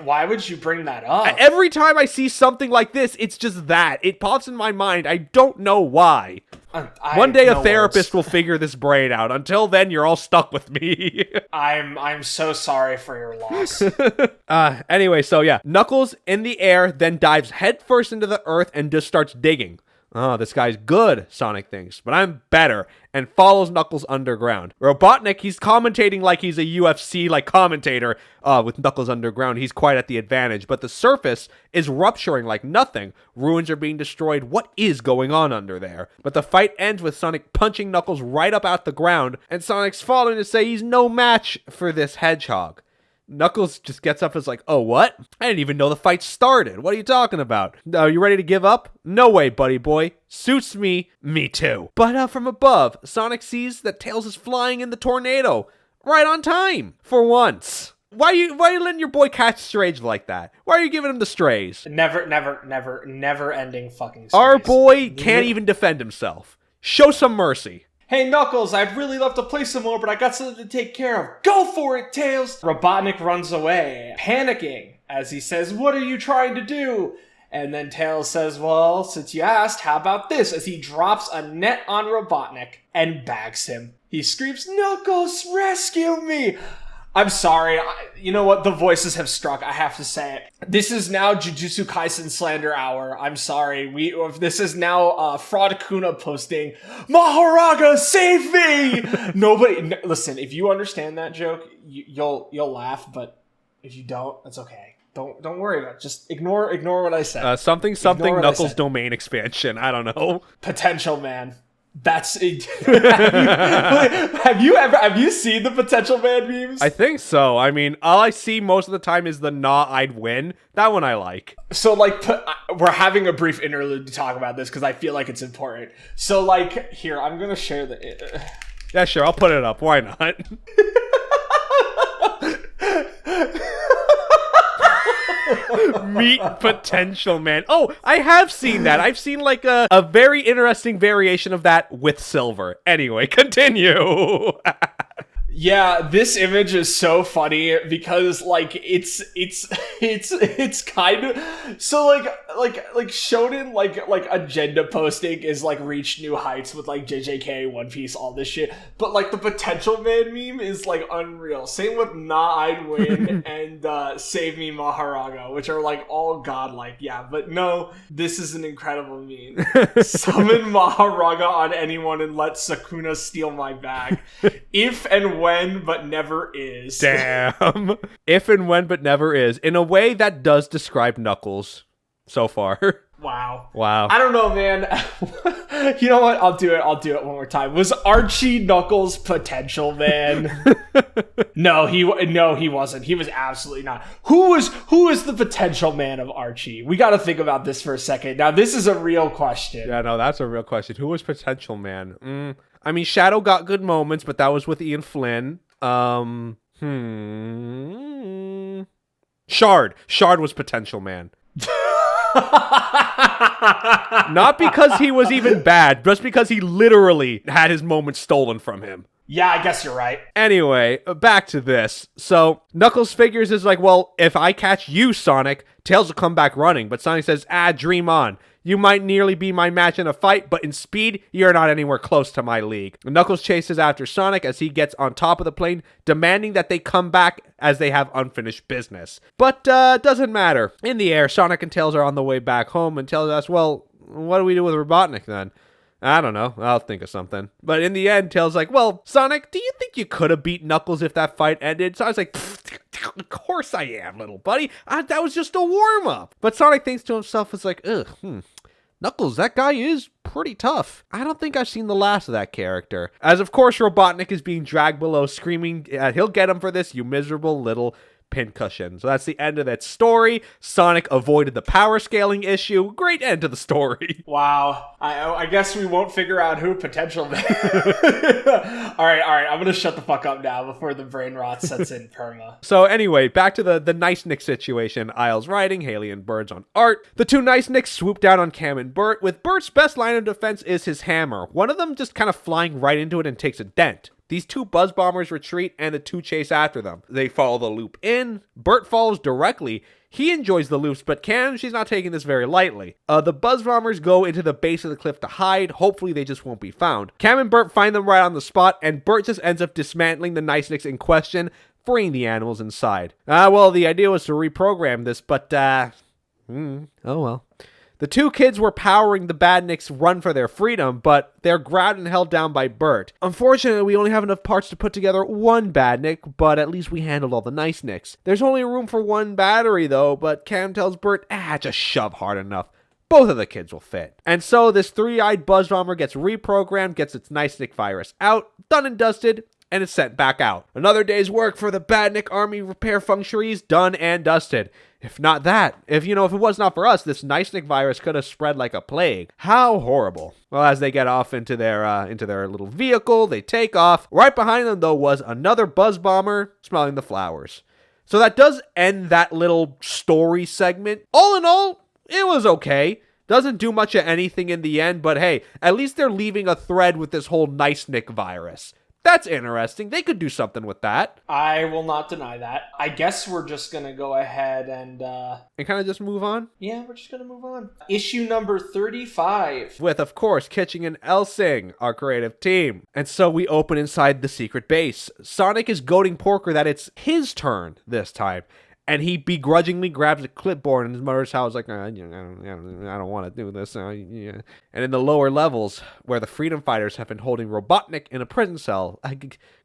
why would you bring that up? Every time I see something like this, it's just that. It pops in my mind. I don't know why. One day a therapist will figure this brain out. Until then, you're all stuck with me. I'm so sorry for your loss. Anyway, so yeah. Knuckles in the air, then dives headfirst into the earth and just starts digging. Oh, this guy's good, Sonic thinks, but I'm better, and follows Knuckles underground. Robotnik, he's commentating like he's a UFC commentator. With Knuckles underground, he's quite at the advantage, but the surface is rupturing like nothing. Ruins are being destroyed. What is going on under there? But the fight ends with Sonic punching Knuckles right up out the ground, and Sonic's following to say he's no match for this hedgehog. Knuckles just gets up and is like, oh, what? I didn't even know the fight started. What are you talking about? Are you ready to give up? No way, buddy boy. Suits me. Me too. But from above, Sonic sees that Tails is flying in the tornado. Right on time. For once. Why are you letting your boy catch strays like that? Why are you giving him the strays? Never ending fucking strays. Our boy can't even defend himself. Show some mercy. Hey, Knuckles, I'd really love to play some more, but I got something to take care of. Go for it, Tails! Robotnik runs away, panicking, as he says, what are you trying to do? And then Tails says, well, since you asked, how about this? As he drops a net on Robotnik and bags him. He screams, Knuckles, rescue me! I'm sorry, you know what, the voices have struck, I have to say it. This is now Jujutsu Kaisen Slander Hour, I'm sorry. This is now Fraud Kuna posting, Maharaga, save me! Nobody, listen, if you understand that joke, you'll laugh, but if you don't, that's okay. Don't worry about it, just ignore what I said. Something Knuckles domain expansion, I don't know. Potential man. That's it. Have you seen the Potential Man memes? I think so. I mean, all I see most of the time is the I'd win. That one I like. So, we're having a brief interlude to talk about this because I feel like it's important. So, here, I'm going to share the... Yeah, sure, I'll put it up. Why not? Meet Potential Man. Oh, I have seen that. I've seen a very interesting variation of that with Silver. Anyway, continue. Yeah, this image is so funny because it's kind of so Shonen agenda posting is reached new heights with JJK, One Piece, all this shit. But the Potential Man meme is unreal. Same with I'd win and Save Me Maharaga, which are all godlike. Yeah, but no, this is an incredible meme. Summon Maharaga on anyone and let Sakuna steal my bag. If and when, but never is. Damn. If and when, but never is. In a way that does describe Knuckles so far. Wow. I don't know, man. You know what? I'll do it one more time. Was Archie Knuckles Potential Man? No, he wasn't. He was absolutely not. Who is the Potential Man of Archie? We got to think about this for a second. Now, this is a real question. Yeah, no, that's a real question. Who was Potential Man? I mean, Shadow got good moments, but that was with Ian Flynn. Shard was Potential Man. Not because he was even bad, just because he literally had his moments stolen from him. Yeah, I guess you're right. Anyway, back to this. So, Knuckles figures is well, if I catch you, Sonic, Tails will come back running. But Sonic says, dream on. You might nearly be my match in a fight, but in speed, you're not anywhere close to my league. Knuckles chases after Sonic as he gets on top of the plane, demanding that they come back as they have unfinished business. But doesn't matter. In the air, Sonic and Tails are on the way back home, and Tails asks, well, what do we do with Robotnik then? I don't know. I'll think of something. But in the end, Tails well, Sonic, do you think you could have beat Knuckles if that fight ended? So I was of course I am, little buddy. That was just a warm-up. But Sonic thinks to himself, Knuckles, that guy is pretty tough. I don't think I've seen the last of that character. As of course, Robotnik is being dragged below, screaming, he'll get him for this, you miserable little pincushion. So that's the end of that story. Sonic avoided the power scaling issue. Great end to the story. Wow. I guess we won't figure out who Potential Man. All right. I'm going to shut the fuck up now before the brain rot sets in perma. So anyway, back to the Nice Nick situation. Isles writing, Haley and Birds on art. The two Nice Nicks swoop down on Cam and Bert, with Bert's best line of defense is his hammer. One of them just kind of flying right into it and takes a dent. These two Buzz Bombers retreat and the two chase after them. They follow the loop in. Bert follows directly. He enjoys the loops, but Cam, she's not taking this very lightly. The Buzz Bombers go into the base of the cliff to hide. Hopefully they just won't be found. Cam and Bert find them right on the spot, and Bert just ends up dismantling the Nice Nicks in question, freeing the animals inside. Well, the idea was to reprogram this, but, oh well. The two kids were powering the Badniks' run for their freedom, but they're grabbed and held down by Bert. Unfortunately, we only have enough parts to put together one Badnik, but at least we handled all the nice nicks. There's only room for one battery, though, but Cam tells Bert, just shove hard enough. Both of the kids will fit. And so this three-eyed buzz bomber gets reprogrammed, gets its nice nick virus out, done and dusted, and it's sent back out. Another day's work for the Badnik Army repair functionaries, done and dusted. If not that, if it was not for us, this nice nick virus could have spread like a plague. How horrible. Well, as they get off into their little vehicle, they take off. Right behind them, though, was another buzz bomber smelling the flowers. So that does end that little story segment. All in all, it was okay. Doesn't do much of anything in the end, but hey, at least they're leaving a thread with this whole nice nick virus. That's interesting. They could do something with that. I will not deny that. I guess we're just going to go ahead and kind of just move on? Yeah, we're just going to move on. Issue number 35. With, of course, Kitching and Elsing, our creative team. And so we open inside the secret base. Sonic is goading Porker that it's his turn this time. And he begrudgingly grabs a clipboard in his mother's house, like, I don't want to do this. Yeah. And in the lower levels, where the freedom fighters have been holding Robotnik in a prison cell.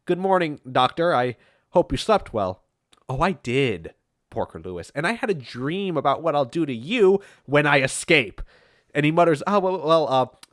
Good morning, Doctor. I hope you slept well. Oh, I did, Porker Lewis. And I had a dream about what I'll do to you when I escape. And he mutters,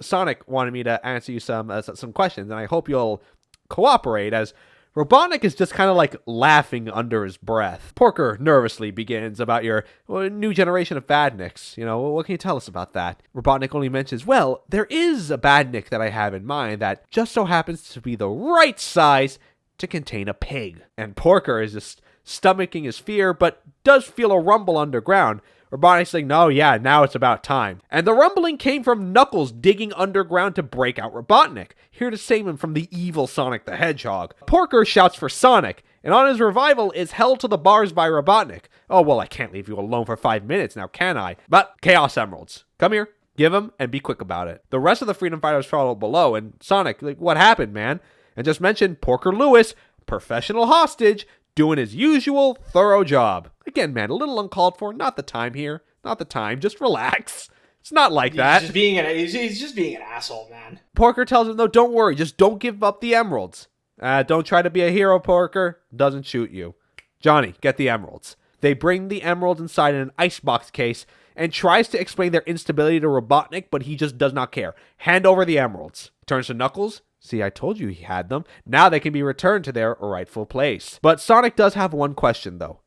Sonic wanted me to answer you some questions, and I hope you'll cooperate, as Robotnik is just kind of like laughing under his breath. Porker nervously begins about your new generation of Badniks. What can you tell us about that? Robotnik only mentions, there is a Badnik that I have in mind that just so happens to be the right size to contain a pig. And Porker is just stomaching his fear, but does feel a rumble underground. Robotnik's like, no, yeah, now it's about time. And the rumbling came from Knuckles digging underground to break out Robotnik, here to save him from the evil Sonic the Hedgehog. Porker shouts for Sonic, and on his revival is held to the bars by Robotnik. Oh, I can't leave you alone for 5 minutes now, can I? But Chaos Emeralds, come here, give them, and be quick about it. The rest of the Freedom Fighters follow below, and Sonic, what happened, man? And just mentioned Porker Lewis, professional hostage, doing his usual thorough job. Again, man, a little uncalled for. Not the time here. Not the time. Just relax. It's not like that. He's just being an asshole, man. Porker tells him, no, don't worry. Just don't give up the emeralds. Don't try to be a hero, Porker. Doesn't shoot you. Johnny, get the emeralds. They bring the emeralds inside in an icebox case and tries to explain their instability to Robotnik, but he just does not care. Hand over the emeralds. Turns to Knuckles. See, I told you he had them. Now they can be returned to their rightful place. But Sonic does have one question, though.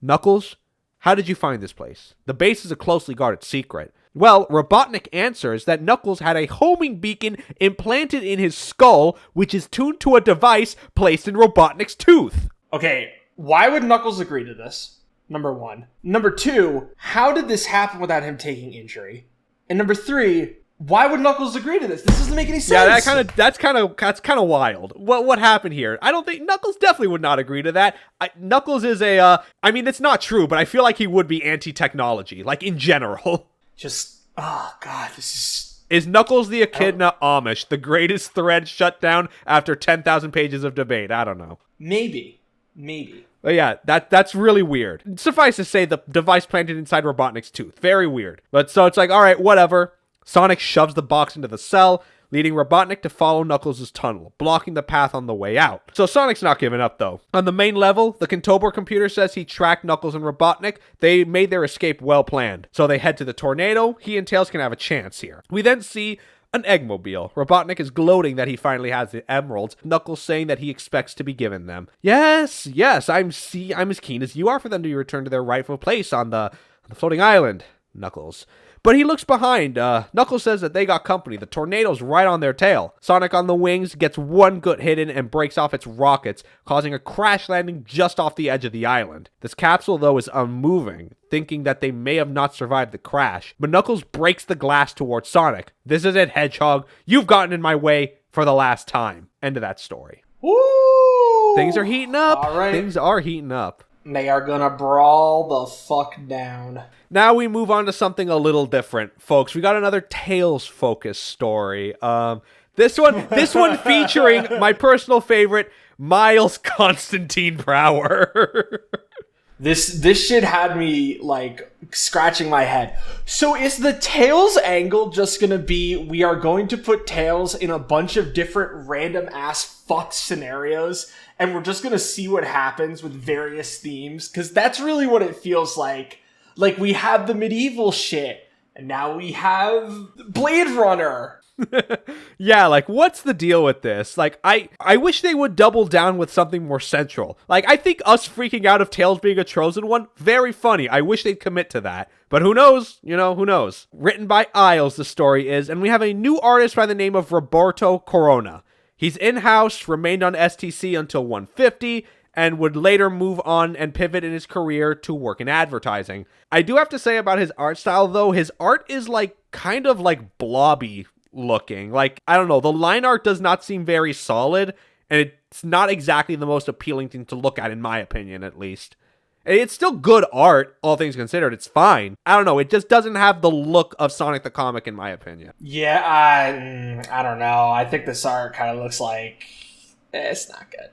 Knuckles, how did you find this place? The base is a closely guarded secret. Well, Robotnik answers that Knuckles had a homing beacon implanted in his skull, which is tuned to a device placed in Robotnik's tooth. Okay, why would Knuckles agree to this? Number one. Number two, how did this happen without him taking injury? And number three, why would Knuckles agree to this? This doesn't make any sense. Yeah, that's kind of wild. What happened here? I don't think Knuckles definitely would not agree to that. Knuckles is it's not true, but I feel like he would be anti-technology, like in general. This is Knuckles the Echidna Amish, the greatest thread shut down after 10,000 pages of debate? I don't know. Maybe. But yeah, that's really weird. Suffice to say, the device planted inside Robotnik's tooth. Very weird. But so it's like, all right, whatever. Sonic shoves the box into the cell, leading Robotnik to follow Knuckles' tunnel, blocking the path on the way out. So Sonic's not giving up, though. On the main level, the Contobor computer says he tracked Knuckles and Robotnik. They made their escape well planned. So they head to the tornado. He and Tails can have a chance here. We then see an Eggmobile. Robotnik is gloating that he finally has the emeralds. Knuckles saying that he expects to be given them. Yes, I'm as keen as you are for them to return to their rightful place on the floating island, Knuckles. But he looks behind. Knuckles says that they got company. The tornado's right on their tail. Sonic on the wings gets one good hit in and breaks off its rockets, causing a crash landing just off the edge of the island. This capsule, though, is unmoving, thinking that they may have not survived the crash. But Knuckles breaks the glass towards Sonic. This is it, Hedgehog. You've gotten in my way for the last time. End of that story. Woo! Things are heating up. All right. Things are heating up. They are gonna brawl the fuck down. Now we move on to something a little different, folks. We got another Tails-focused story. This one featuring my personal favorite, Miles Constantine Prower. This shit had me like scratching my head. So is the Tails angle just gonna be we are going to put Tails in a bunch of different random ass fuck scenarios and we're just gonna see what happens with various themes? Because that's really what it feels like. Like we have the medieval shit and now we have Blade Runner. Yeah, like, what's the deal with this? Like, I wish they would double down with something more central. Like, I think us freaking out of Tails being a chosen one, very funny. I wish they'd commit to that. But who knows? You know, who knows? Written by Isles, the story is, and we have a new artist by the name of Roberto Corona. He's in-house, remained on STC until 150, and would later move on and pivot in his career to work in advertising. I do have to say about his art style, though, his art is, like, kind of, like, blobby looking. Like, I don't know, the line art does not seem very solid, and it's not exactly the most appealing thing to look at, in my opinion, at least. It's still good art, all things considered. It's fine. I don't know, it just doesn't have the look of Sonic the Comic, in my opinion. Yeah, I don't know. I think this art kind of looks like it's not good.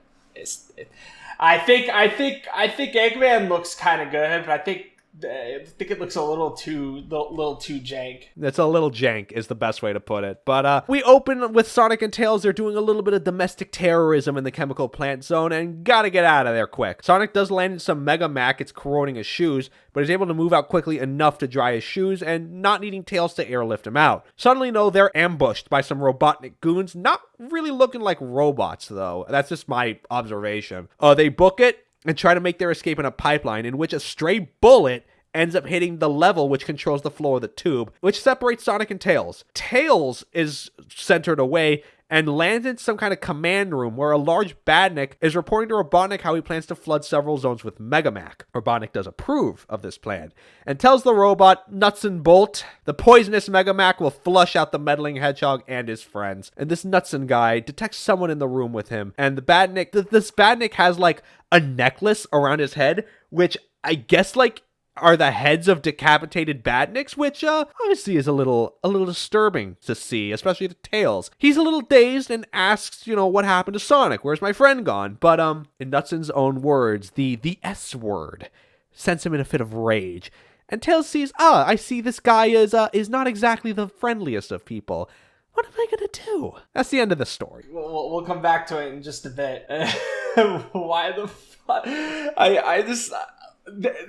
I think Eggman looks kind of good, but I think it looks a little too jank. That's a little jank is the best way to put it. But we open with Sonic and Tails. They're doing a little bit of domestic terrorism in the chemical plant zone and gotta get out of there quick. Sonic does land in some Mega Mac. It's corroding his shoes, but he's able to move out quickly enough to dry his shoes and not needing Tails to airlift him out. Suddenly, though, they're ambushed by some Robotnik goons, not really looking like robots, though. That's just my observation. They book it and try to make their escape in a pipeline in which a stray bullet ends up hitting the level which controls the floor of the tube, which separates Sonic and Tails. Tails is centered away and lands in some kind of command room where a large Badnik is reporting to Robotnik how he plans to flood several zones with Megamac. Robotnik does approve of this plan and tells the robot, nuts and bolt, the poisonous Megamac will flush out the meddling hedgehog and his friends. And this Nutson guy detects someone in the room with him, and the Badnik, this Badnik has like a necklace around his head, which I guess like are the heads of decapitated Badniks, which obviously is a little disturbing to see, especially to Tails. He's a little dazed and asks, what happened to Sonic? Where's my friend gone? But in Nutson's own words, the S word sends him in a fit of rage. And Tails sees, I see this guy is not exactly the friendliest of people. What am I gonna do? That's the end of the story. We'll come back to it in just a bit. Why the fuck?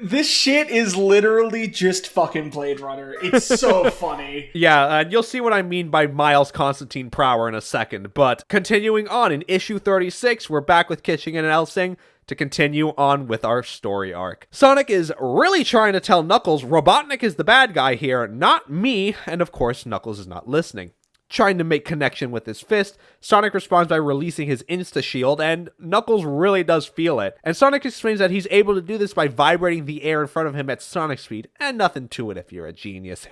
This shit is literally just fucking Blade Runner. It's so funny. Yeah, and you'll see what I mean by Miles Constantine Prower in a second. But continuing on, in issue 36, we're back with Kitching and Elsing to continue on with our story arc. Sonic is really trying to tell Knuckles Robotnik is the bad guy here, not me, and of course Knuckles is not listening. Trying to make connection with his fist, Sonic responds by releasing his Insta-Shield, and Knuckles really does feel it. And Sonic explains that he's able to do this by vibrating the air in front of him at Sonic speed, and nothing to it if you're a genius.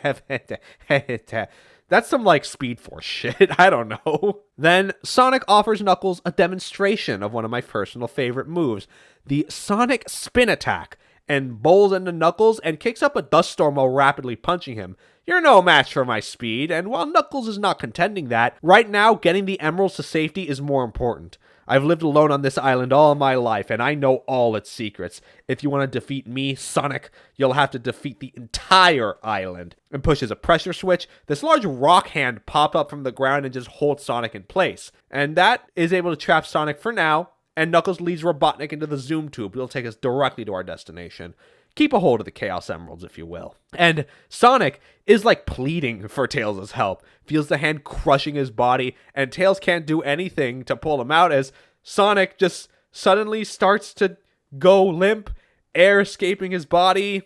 That's some, Speed Force shit. I don't know. Then, Sonic offers Knuckles a demonstration of one of my personal favorite moves, the Sonic Spin Attack, and bowls into Knuckles and kicks up a dust storm while rapidly punching him. You're no match for my speed, and while Knuckles is not contending that, right now getting the emeralds to safety is more important. I've lived alone on this island all my life, and I know all its secrets. If you want to defeat me, Sonic, you'll have to defeat the entire island. And pushes a pressure switch, this large rock hand pops up from the ground and just holds Sonic in place. And that is able to trap Sonic for now, and Knuckles leads Robotnik into the Zoom Tube. It'll take us directly to our destination. Keep a hold of the Chaos Emeralds, if you will. And Sonic is pleading for Tails' help. Feels the hand crushing his body, and Tails can't do anything to pull him out as Sonic just suddenly starts to go limp, air escaping his body.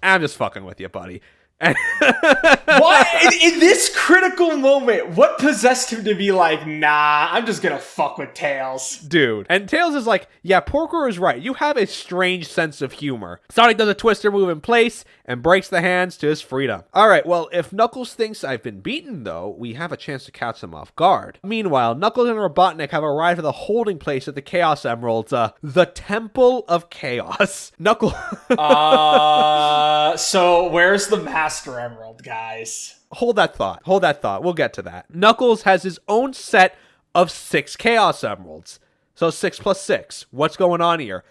I'm just fucking with you, buddy. What? In this critical moment, what possessed him to be like, nah, I'm just gonna fuck with Tails? Dude. And Tails is like, yeah, Porker is right. You have a strange sense of humor. Sonic does a twister move in place and breaks the hands to his freedom. Alright, well, if Knuckles thinks I've been beaten, though, we have a chance to catch him off guard. Meanwhile, Knuckles and Robotnik have arrived at the holding place at the Chaos Emeralds, the Temple of Chaos. Knuckles... So where's the Master Emerald, guys? Hold that thought. We'll get to that. Knuckles has his own set of 6 Chaos Emeralds. So 6 plus 6. What's going on here?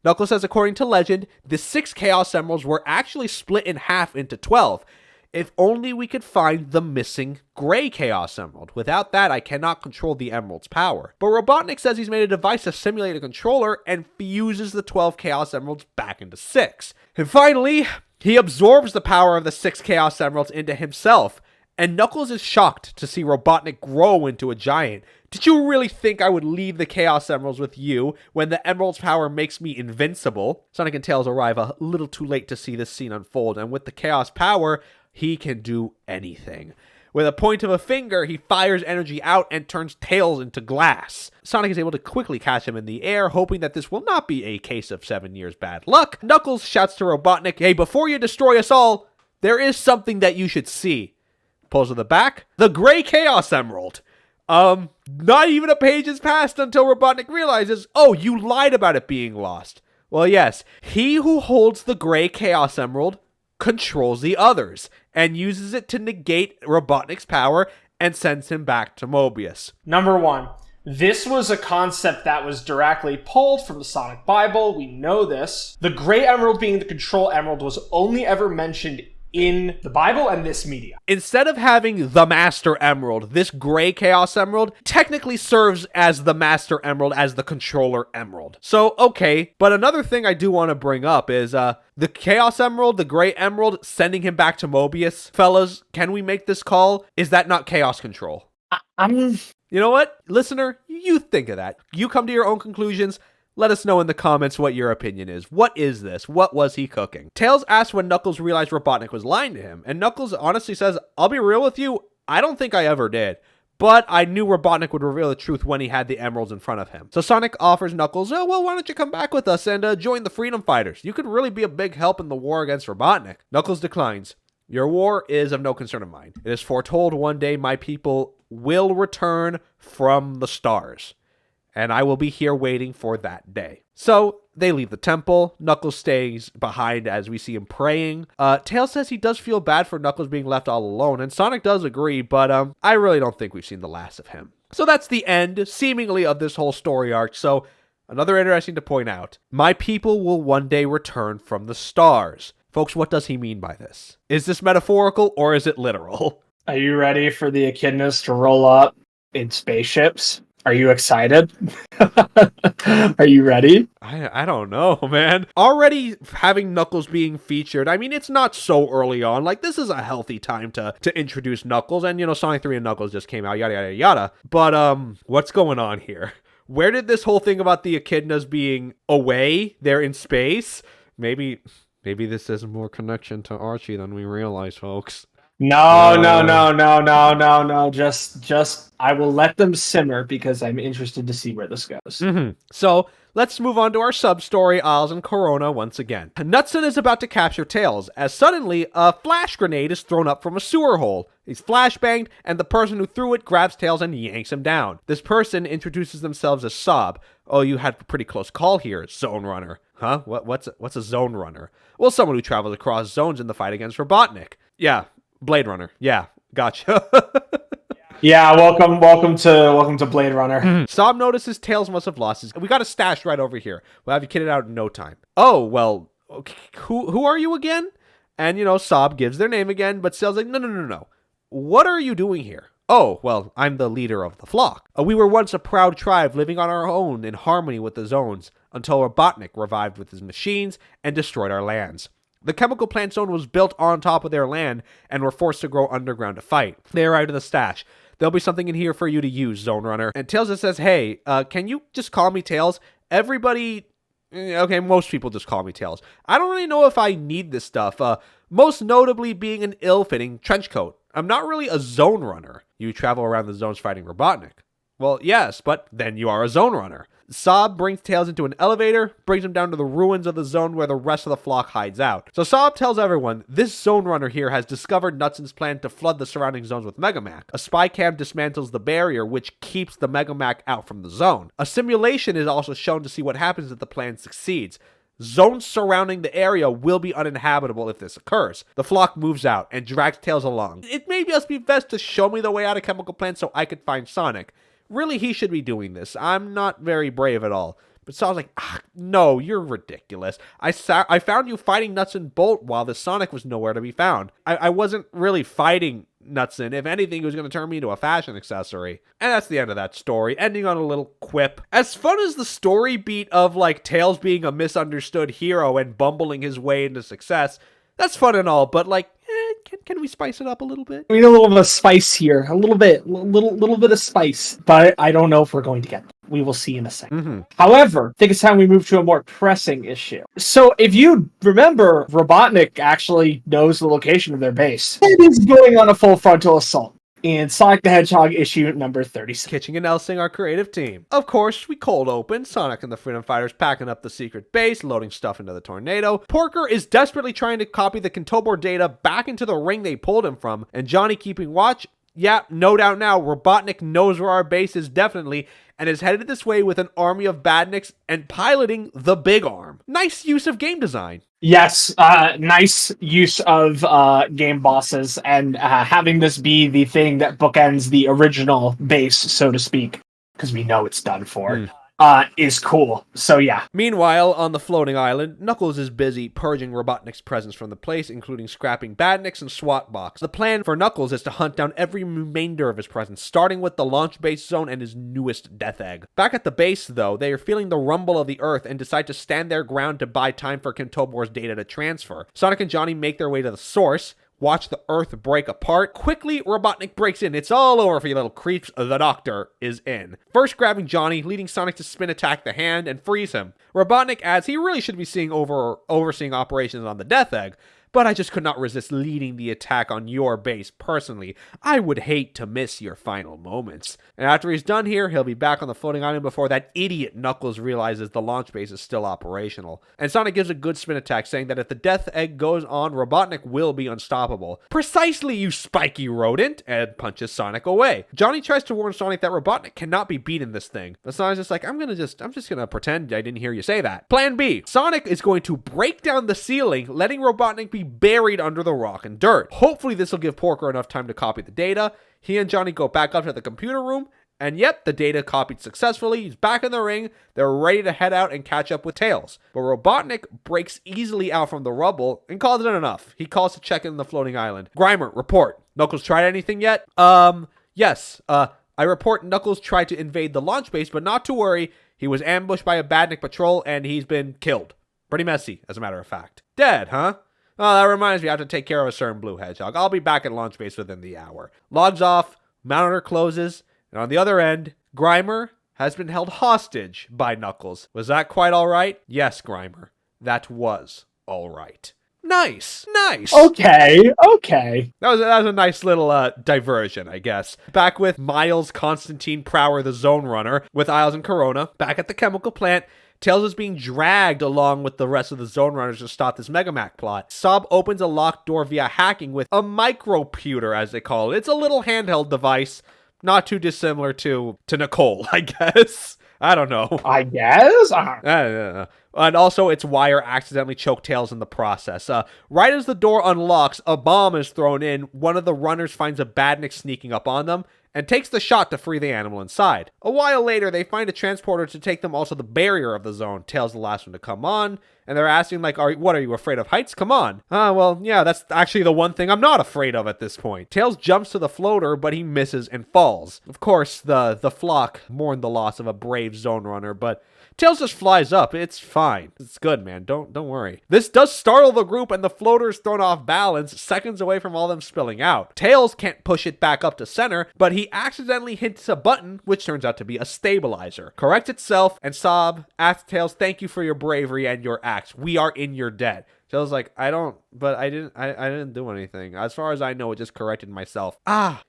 Knuckles says according to legend, the 6 Chaos Emeralds were actually split in half into 12. If only we could find the missing gray Chaos Emerald. Without that, I cannot control the Emerald's power. But Robotnik says he's made a device to simulate a controller and fuses the 12 Chaos Emeralds back into 6. And finally, he absorbs the power of the 6 Chaos Emeralds into himself. And Knuckles is shocked to see Robotnik grow into a giant. Did you really think I would leave the Chaos Emeralds with you when the Emerald's power makes me invincible? Sonic and Tails arrive a little too late to see this scene unfold, and with the Chaos power, he can do anything. With a point of a finger, he fires energy out and turns Tails into glass. Sonic is able to quickly catch him in the air, hoping that this will not be a case of 7 years bad luck. Knuckles shouts to Robotnik, "Hey, before you destroy us all, there is something that you should see." Pulls to the back, the gray Chaos Emerald. Not even a page has passed until Robotnik realizes, oh, you lied about it being lost. Well, yes, he who holds the gray Chaos Emerald controls the others and uses it to negate Robotnik's power and sends him back to Mobius. Number 1. This was a concept that was directly pulled from the Sonic Bible. We know this. The Gray Emerald being the control emerald was only ever mentioned in the Bible and this media. Instead of having the Master Emerald, this gray Chaos Emerald technically serves as the Master Emerald, as the controller emerald. So, okay, but another thing I do want to bring up is the Chaos Emerald, the Gray Emerald, sending him back to Mobius. Fellas, can we make this call? Is that not Chaos Control? You know what? Listener, you think of that. You come to your own conclusions. Let us know in the comments what your opinion is. What is this? What was he cooking? Tails asks when Knuckles realized Robotnik was lying to him, and Knuckles honestly says, I'll be real with you, I don't think I ever did. But I knew Robotnik would reveal the truth when he had the emeralds in front of him. So Sonic offers Knuckles, oh, well, why don't you come back with us and join the Freedom Fighters? You could really be a big help in the war against Robotnik. Knuckles declines. Your war is of no concern of mine. It is foretold one day my people will return from the stars. And I will be here waiting for that day. So they leave the temple. Knuckles stays behind as we see him praying. Tails says he does feel bad for Knuckles being left all alone, and Sonic does agree, but I really don't think we've seen the last of him. So that's the end, seemingly, of this whole story arc. So another interesting to point out. My people will one day return from the stars. Folks, what does he mean by this? Is this metaphorical or is it literal? Are you ready for the Echidnas to roll up in spaceships? Are you excited? Are you ready? I don't know, man. Already having Knuckles being featured, I mean, it's not so early on. Like, this is a healthy time to introduce Knuckles. And, you know, Sonic 3 and Knuckles just came out, yada, yada, yada. But, what's going on here? Where did this whole thing about the Echidnas being away, they're in space? Maybe this has more connection to Archie than we realize, folks. No. Just, I will let them simmer because I'm interested to see where this goes. So, let's move on to our sub-story, Isles and Corona, once again. Knudsen is about to capture Tails, as suddenly, a flash grenade is thrown up from a sewer hole. He's flashbanged, and the person who threw it grabs Tails and yanks him down. This person introduces themselves as Sob. Oh, you had a pretty close call here, Zone Runner. Huh? What's a Zone Runner? Well, someone who travels across zones in the fight against Robotnik. Yeah. Blade Runner. Yeah, gotcha. Yeah, welcome to Blade Runner. Sob notices Tails must have lost his... We got a stash right over here. We'll have you kitted out in no time. Oh, well, okay. Who are you again? And, you know, Sob gives their name again, but Tails like, no. What are you doing here? Oh, well, I'm the leader of the flock. We were once a proud tribe living on our own in harmony with the zones until Robotnik revived with his machines and destroyed our lands. The chemical plant zone was built on top of their land and were forced to grow underground to fight. They arrived at the stash. There'll be something in here for you to use, Zone Runner. And Tails just says, hey, can you just call me Tails? Everybody... Okay, most people just call me Tails. I don't really know if I need this stuff. Most notably being an ill-fitting trench coat. I'm not really a Zone Runner. You travel around the zones fighting Robotnik. Well, yes, but then you are a Zone Runner. Sob brings Tails into an elevator, brings him down to the ruins of the zone where the rest of the flock hides out. So Sob tells everyone, this Zone Runner here has discovered Knudsen's plan to flood the surrounding zones with Megamac. A spy cam dismantles the barrier which keeps the Megamac out from the zone. A simulation is also shown to see what happens if the plan succeeds. Zones surrounding the area will be uninhabitable if this occurs. The flock moves out and drags Tails along. It may just be best to show me the way out of chemical plants so I could find Sonic. Really, he should be doing this. I'm not very brave at all. But Sob's like, no, you're ridiculous. I found you fighting Knudsen Bolt while the Sonic was nowhere to be found. I wasn't really fighting Knudsen. If anything, he was going to turn me into a fashion accessory. And that's the end of that story, ending on a little quip. As fun as the story beat of, like, Tails being a misunderstood hero and bumbling his way into success, that's fun and all, but, like, can we spice it up a little bit? We need a little bit of spice here. A little bit of spice. But I don't know if we're going to get that. We will see in a second. However, I think it's time we move to a more pressing issue. So if you remember, Robotnik actually knows the location of their base. It is going on a full frontal assault in Sonic the Hedgehog issue number 36. Kitching and Elsing, our creative team. Of course, we cold open, Sonic and the Freedom Fighters packing up the secret base, loading stuff into the tornado. Porker is desperately trying to copy the Kintobor data back into the ring they pulled him from, and Johnny keeping watch. Yeah, no doubt now, Robotnik knows where our base is definitely, and is headed this way with an army of badniks and piloting the Big Arm. Nice use of game design. Yes, nice use of game bosses, and having this be the thing that bookends the original base, so to speak, because we know it's done for, is cool. So yeah. Meanwhile, on the floating island, Knuckles is busy purging Robotnik's presence from the place, including scrapping badniks and SWAT box. The plan for Knuckles is to hunt down every remainder of his presence, starting with the launch base zone and his newest Death Egg. Back at the base, though, they are feeling the rumble of the Earth and decide to stand their ground to buy time for Kintobor's data to transfer. Sonic and Johnny make their way to the source, watch the Earth break apart. Quickly, Robotnik breaks in. It's all over for you little creeps. The Doctor is in. First grabbing Johnny, leading Sonic to spin attack the hand and freeze him. Robotnik adds he really should be overseeing operations on the Death Egg, but I just could not resist leading the attack on your base personally. I would hate to miss your final moments. And after he's done here, he'll be back on the floating island before that idiot Knuckles realizes the launch base is still operational. And Sonic gives a good spin attack, saying that if the Death Egg goes on, Robotnik will be unstoppable. Precisely, you spiky rodent! And punches Sonic away. Johnny tries to warn Sonic that Robotnik cannot be beaten this thing. But Sonic's just like, I'm just gonna pretend I didn't hear you say that. Plan B. Sonic is going to break down the ceiling, letting Robotnik be buried under the rock and dirt. Hopefully this will give Porker enough time to copy the data. He and Johnny go back up to the computer room, and yep, the data copied successfully. He's back in the ring. They're ready to head out and catch up with Tails. But Robotnik breaks easily out from the rubble and calls it enough. He calls to check in the floating island. Grimer, report. Knuckles tried anything yet? Yes. I report Knuckles tried to invade the launch base, but not to worry. He was ambushed by a badnik patrol, and he's been killed. Pretty messy, as a matter of fact. Dead, huh? Oh, that reminds me, I have to take care of a certain blue hedgehog. I'll be back at launch base within the hour. Logs off, monitor closes, and on the other end, Grimer has been held hostage by Knuckles. Was that quite all right? Yes, Grimer. That was all right. Nice. Okay. That was a nice little diversion, I guess. Back with Miles, Constantine, Prower, the Zone Runner, with Isles and Corona. Back at the chemical plant, Tails is being dragged along with the rest of the Zone Runners to stop this Megamac plot. Sob opens a locked door via hacking with a microputer, as they call it. It's a little handheld device, not too dissimilar to Nicole, I guess. I don't know. I guess? And also, its wire accidentally choked Tails in the process. Right as the door unlocks, a bomb is thrown in. One of the runners finds a badnik sneaking up on them and takes the shot to free the animal inside. A while later, they find a transporter to take them also the barrier of the zone. Tails the last one to come on, and they're asking, like, what are you, afraid of heights? Come on. Well, yeah, that's actually the one thing I'm not afraid of at this point. Tails jumps to the floater, but he misses and falls. Of course, the flock mourn the loss of a brave zone runner, but Tails just flies up. It's fine. It's good, man. Don't worry. This does startle the group, and the floater is thrown off balance, seconds away from all them spilling out. Tails can't push it back up to center, but he accidentally hits a button, which turns out to be a stabilizer. Corrects itself, and Sob asks Tails, thank you for your bravery and your acts. We are in your debt. Tails like, I didn't do anything. As far as I know, it just corrected myself.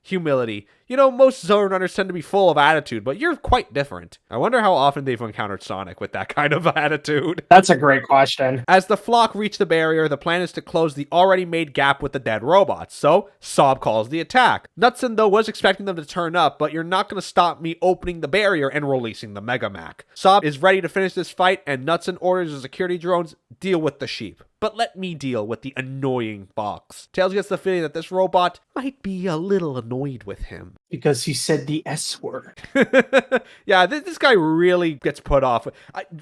Humility. You know, most Zone Runners tend to be full of attitude, but you're quite different. I wonder how often they've encountered Sonic with that kind of attitude. That's a great question. As the flock reach the barrier, the plan is to close the already made gap with the dead robots, so Sob calls the attack. Knudsen, though, was expecting them to turn up, but you're not going to stop me opening the barrier and releasing the Megamac. Sob is ready to finish this fight, and Knudsen orders the security drones deal with the sheep. But let me deal with the the annoying box. Tails gets the feeling that this robot might be a little annoyed with him. Because he said the S word. Yeah, this guy really gets put off.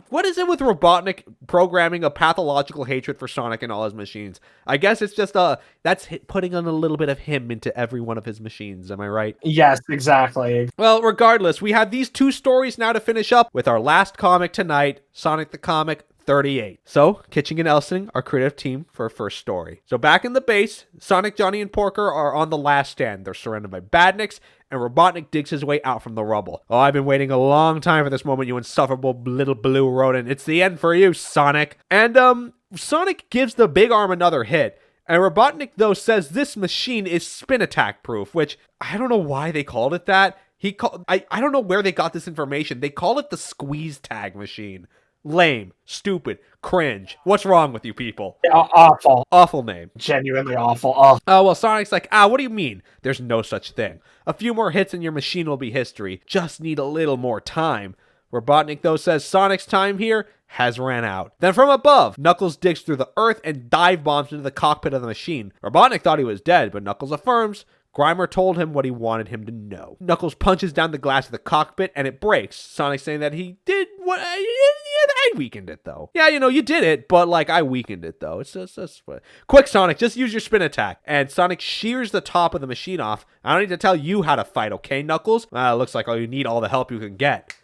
What is it with Robotnik programming a pathological hatred for Sonic and all his machines? I guess it's just that's putting on a little bit of him into every one of his machines. Am I right? Yes, exactly. Well, regardless, we have these 2 stories now to finish up with our last comic tonight, Sonic the Comic 38. So, Kitching and Elsing, our creative team for our first story. So back in the base, Sonic, Johnny, and Porker are on the last stand. They're surrounded by badniks, and Robotnik digs his way out from the rubble. Oh, I've been waiting a long time for this moment, you insufferable little blue rodent. It's the end for you, Sonic. And, Sonic gives the big arm another hit. And Robotnik, though, says this machine is spin attack proof, which I don't know why they called it that. I don't know where they got this information. They call it the squeeze tag machine. Lame, stupid, cringe. What's wrong with you people? Awful. Awful name. Genuinely awful. Oh. Well, Sonic's like, what do you mean? There's no such thing. A few more hits and your machine will be history. Just need a little more time. Robotnik, though, says Sonic's time here has ran out. Then from above, Knuckles digs through the earth and dive bombs into the cockpit of the machine. Robotnik thought he was dead, but Knuckles affirms Grimer told him what he wanted him to know. Knuckles punches down the glass of the cockpit and it breaks. Sonic saying that he did what I weakened it though. Yeah, you did it, but I weakened it though. It's just quick, Sonic, just use your spin attack. And Sonic shears the top of the machine off. I don't need to tell you how to fight, okay, Knuckles? Looks like you need all the help you can get.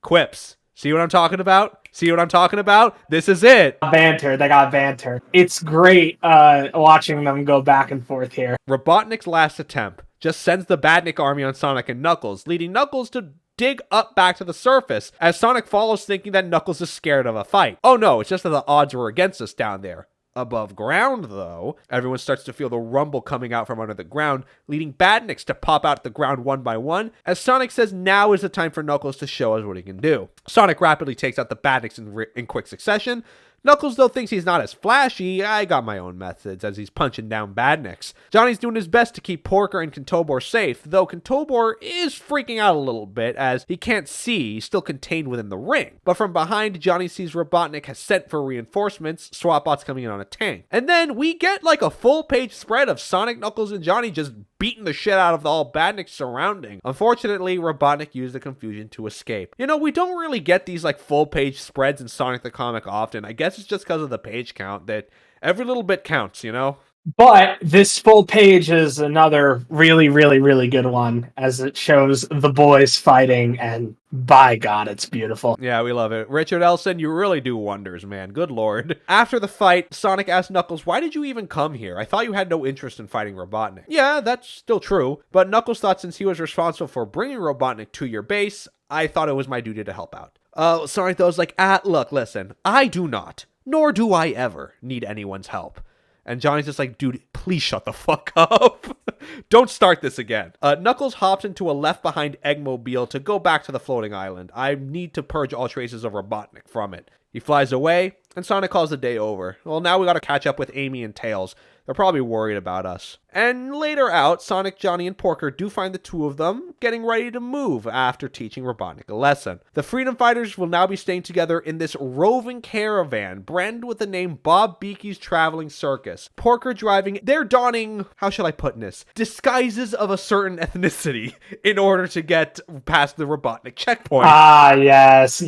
Quips. See what I'm talking about? See what I'm talking about? This is it. Banter. They got banter. It's great watching them go back and forth here. Robotnik's last attempt just sends the Badnik army on Sonic and Knuckles, leading Knuckles to dig up back to the surface as Sonic follows thinking that Knuckles is scared of a fight. Oh no, it's just that the odds were against us down there. Above ground, though, everyone starts to feel the rumble coming out from under the ground, leading Badniks to pop out the ground one by one, as Sonic says now is the time for Knuckles to show us what he can do. Sonic rapidly takes out the Badniks in quick succession. Knuckles, though, thinks he's not as flashy. I got my own methods as he's punching down Badniks. Johnny's doing his best to keep Porker and Kentobor safe, though Kentobor is freaking out a little bit as he can't see, he's still contained within the ring. But from behind, Johnny sees Robotnik has sent for reinforcements, SWATbots coming in on a tank. And then we get a full-page spread of Sonic, Knuckles, and Johnny just beating the shit out of all Badniks surrounding. Unfortunately, Robotnik used the confusion to escape. We don't really get these full-page spreads in Sonic the Comic often. I guess it's just because of the page count that every little bit counts, But this full page is another really, really, really good one as it shows the boys fighting, and by God, it's beautiful. Yeah, we love it. Richard Elson, you really do wonders, man. Good lord. After the fight, Sonic asks Knuckles, why did you even come here? I thought you had no interest in fighting Robotnik. Yeah, that's still true, but Knuckles thought since he was responsible for bringing Robotnik to your base, I thought it was my duty to help out. Sonic though is like, look, listen, I do not, nor do I ever need anyone's help. And Johnny's just like, dude, please shut the fuck up. Don't start this again. Knuckles hops into a left-behind Eggmobile to go back to the floating island. I need to purge all traces of Robotnik from it. He flies away, and Sonic calls the day over. Well, now we gotta catch up with Amy and Tails. They're probably worried about us. And later out, Sonic, Johnny, and Porker do find the two of them getting ready to move after teaching Robotnik a lesson. The Freedom Fighters will now be staying together in this roving caravan branded with the name Bob Beakey's Traveling Circus. Porker driving, they're donning, how shall I put this, disguises of a certain ethnicity in order to get past the Robotnik checkpoint. Yes.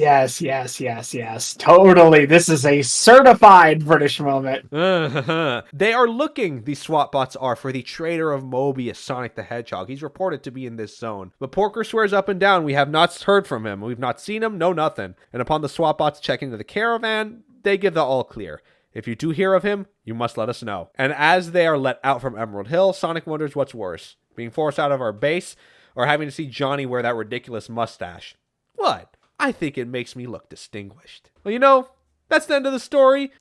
Totally. This is a certified British moment. They are looking, these SWATbots are, for the traitor of Mobius, Sonic the Hedgehog. He's reported to be in this zone. But Porker swears up and down we have not heard from him. We've not seen him, no nothing. And upon the SWATbots checking into the caravan, they give the all clear. If you do hear of him, you must let us know. And as they are let out from Emerald Hill, Sonic wonders what's worse, being forced out of our base or having to see Johnny wear that ridiculous mustache. What? I think it makes me look distinguished. Well, that's the end of the story.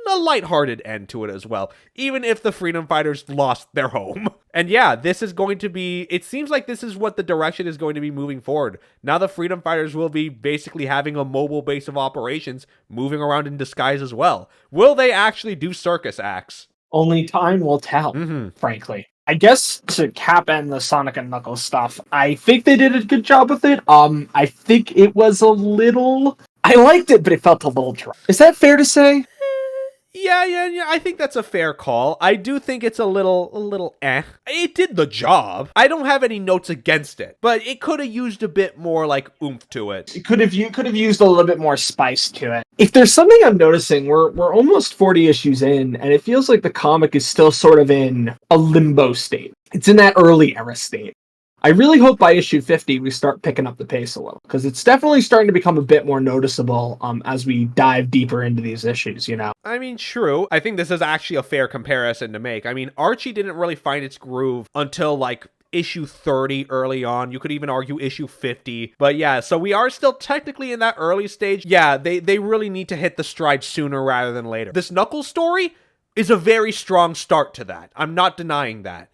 A lighthearted end to it as well, even if the Freedom Fighters lost their home. And yeah, this is going to be, it seems like this is what the direction is going to be moving forward. Now the Freedom Fighters will be basically having a mobile base of operations, moving around in disguise as well. Will they actually do circus acts? Only time will tell, frankly. I guess to cap end the Sonic and Knuckles stuff, I think they did a good job with it. I think it was a little... I liked it, but it felt a little dry. Is that fair to say? Yeah, I think that's a fair call. I do think it's a little eh. It did the job. I don't have any notes against it, but it could have used a bit more like oomph to it. You could have used a little bit more spice to it. If there's something I'm noticing, we're almost 40 issues in, and it feels like the comic is still sort of in a limbo state. It's in that early era state. I really hope by issue 50 we start picking up the pace a little, because it's definitely starting to become a bit more noticeable as we dive deeper into these issues, I mean, true. I think this is actually a fair comparison to make. I mean, Archie didn't really find its groove until like issue 30 early on. You could even argue issue 50. But yeah, so we are still technically in that early stage. Yeah, they really need to hit the stride sooner rather than later. This Knuckles story is a very strong start to that. I'm not denying that.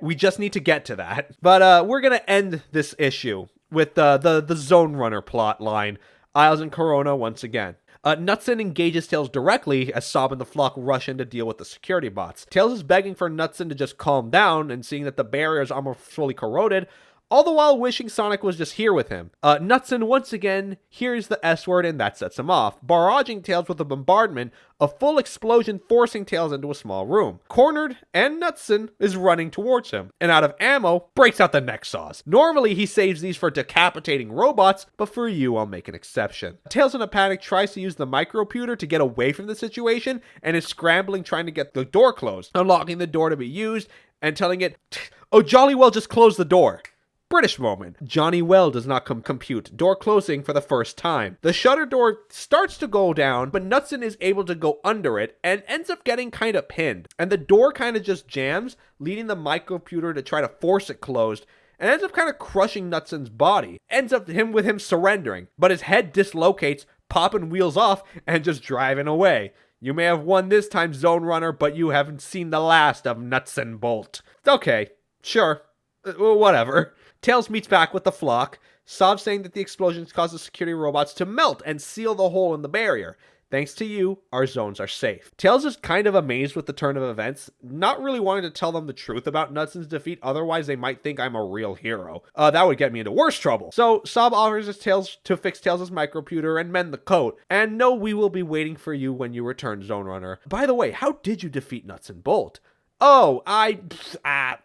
We just need to get to that. But we're going to end this issue with the Zone Runner plot line. Isles and Corona once again. Knudsen engages Tails directly as Sob and the flock rush in to deal with the security bots. Tails is begging for Knudsen to just calm down, and seeing that the barriers are almost fully corroded, all the while wishing Sonic was just here with him. Knudsen once again hears the S-word, and that sets him off, barraging Tails with a bombardment, a full explosion forcing Tails into a small room. Cornered, and Knudsen is running towards him, and out of ammo, breaks out the neck saws. Normally, he saves these for decapitating robots, but for you, I'll make an exception. Tails in a panic tries to use the microputer to get away from the situation, and is scrambling trying to get the door closed, unlocking the door to be used, and telling it, "Oh, jolly well just close the door." British moment. Johnny Well does not compute. Door closing for the first time. The shutter door starts to go down, but Knudsen is able to go under it and ends up getting kind of pinned. And the door kind of just jams, leading the microputer to try to force it closed, and ends up kind of crushing Knudsen's body. Ends up with him surrendering, but his head dislocates, popping wheels off, and just driving away. You may have won this time, Zone Runner, but you haven't seen the last of Knudsen Bolt. Okay, sure. Whatever. Tails meets back with the flock, Sob saying that the explosions caused the security robots to melt and seal the hole in the barrier. Thanks to you, our zones are safe. Tails is kind of amazed with the turn of events, not really wanting to tell them the truth about Knudsen's defeat, otherwise they might think I'm a real hero. That would get me into worse trouble. So Sob offers his Tails to fix Tails' microputer and mend the coat, and no, we will be waiting for you when you return, Zone Runner. By the way, how did you defeat Knudsen Bolt? Oh, I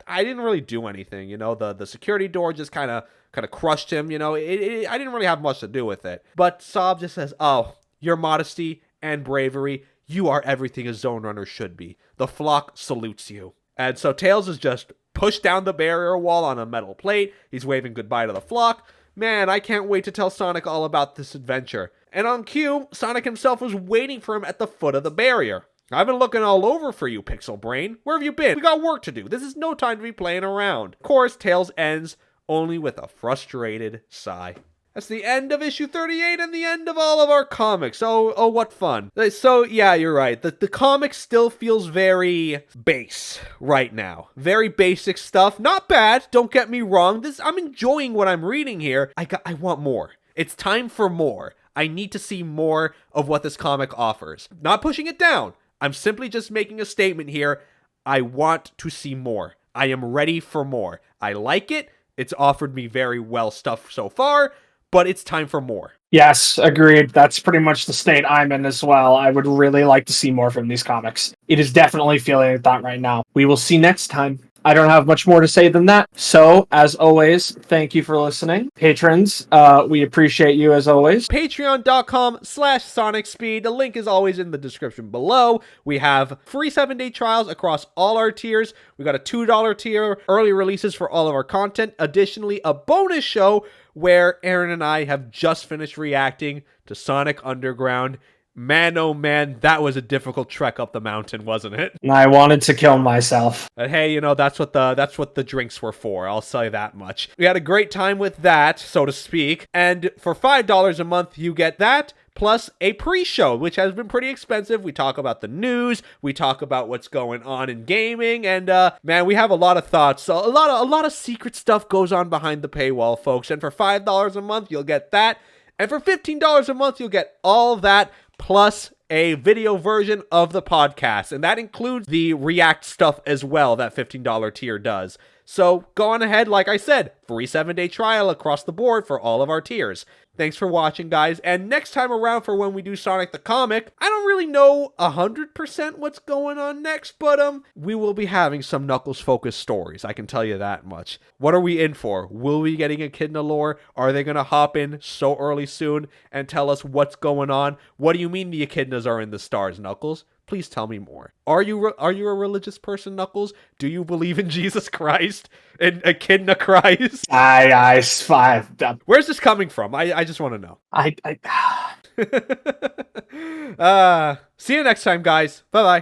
didn't really do anything, the security door just kind of crushed him, I didn't really have much to do with it. But Sob just says, "Oh, your modesty and bravery, you are everything a Zone Runner should be. The flock salutes you." And so Tails is just pushed down the barrier wall on a metal plate. He's waving goodbye to the flock. Man, I can't wait to tell Sonic all about this adventure. And on cue, Sonic himself was waiting for him at the foot of the barrier. "I've been looking all over for you, Pixel Brain. Where have you been? We got work to do. This is no time to be playing around." Of course, Tails ends only with a frustrated sigh. That's the end of issue 38 and the end of all of our comics. Oh, what fun. So, yeah, you're right. The comic still feels very base right now. Very basic stuff. Not bad, don't get me wrong. I'm enjoying what I'm reading here. I want more. It's time for more. I need to see more of what this comic offers. Not pushing it down. I'm simply just making a statement here. I want to see more. I am ready for more. I like it. It's offered me very well stuff so far, but it's time for more. Yes, agreed. That's pretty much the state I'm in as well. I would really like to see more from these comics. It is definitely feeling like that right now. We will see next time. I don't have much more to say than that. So, as always, thank you for listening. Patrons, we appreciate you as always. Patreon.com/SonicSpeed. The link is always in the description below. We have free 7-day trials across all our tiers. We got a $2 tier, early releases for all of our content. Additionally, a bonus show where Aaron and I have just finished reacting to Sonic Underground. Man, oh man, that was a difficult trek up the mountain, wasn't it? I wanted to kill myself. But hey, that's what the drinks were for. I'll say that much. We had a great time with that, so to speak. And for $5 a month, you get that plus a pre-show, which has been pretty expensive. We talk about the news, we talk about what's going on in gaming, and man, we have a lot of thoughts. So a lot of secret stuff goes on behind the paywall, folks. And for $5 a month, you'll get that. And for $15 a month, you'll get all that plus a video version of the podcast. And that includes the React stuff as well, that $15 tier does. So go on ahead, like I said, free 7-day trial across the board for all of our tiers. Thanks for watching, guys. And next time around for when we do Sonic the Comic, I don't really know 100% what's going on next, but we will be having some Knuckles-focused stories. I can tell you that much. What are we in for? Will we be getting Echidna Lore? Are they going to hop in so early soon and tell us what's going on? What do you mean the Echidnas are in the stars, Knuckles? Please tell me more. Are you a religious person, Knuckles? Do you believe in Jesus Christ? In Echidna Christ? It's fine. Where's this coming from? I just want to know. See you next time, guys. Bye-bye.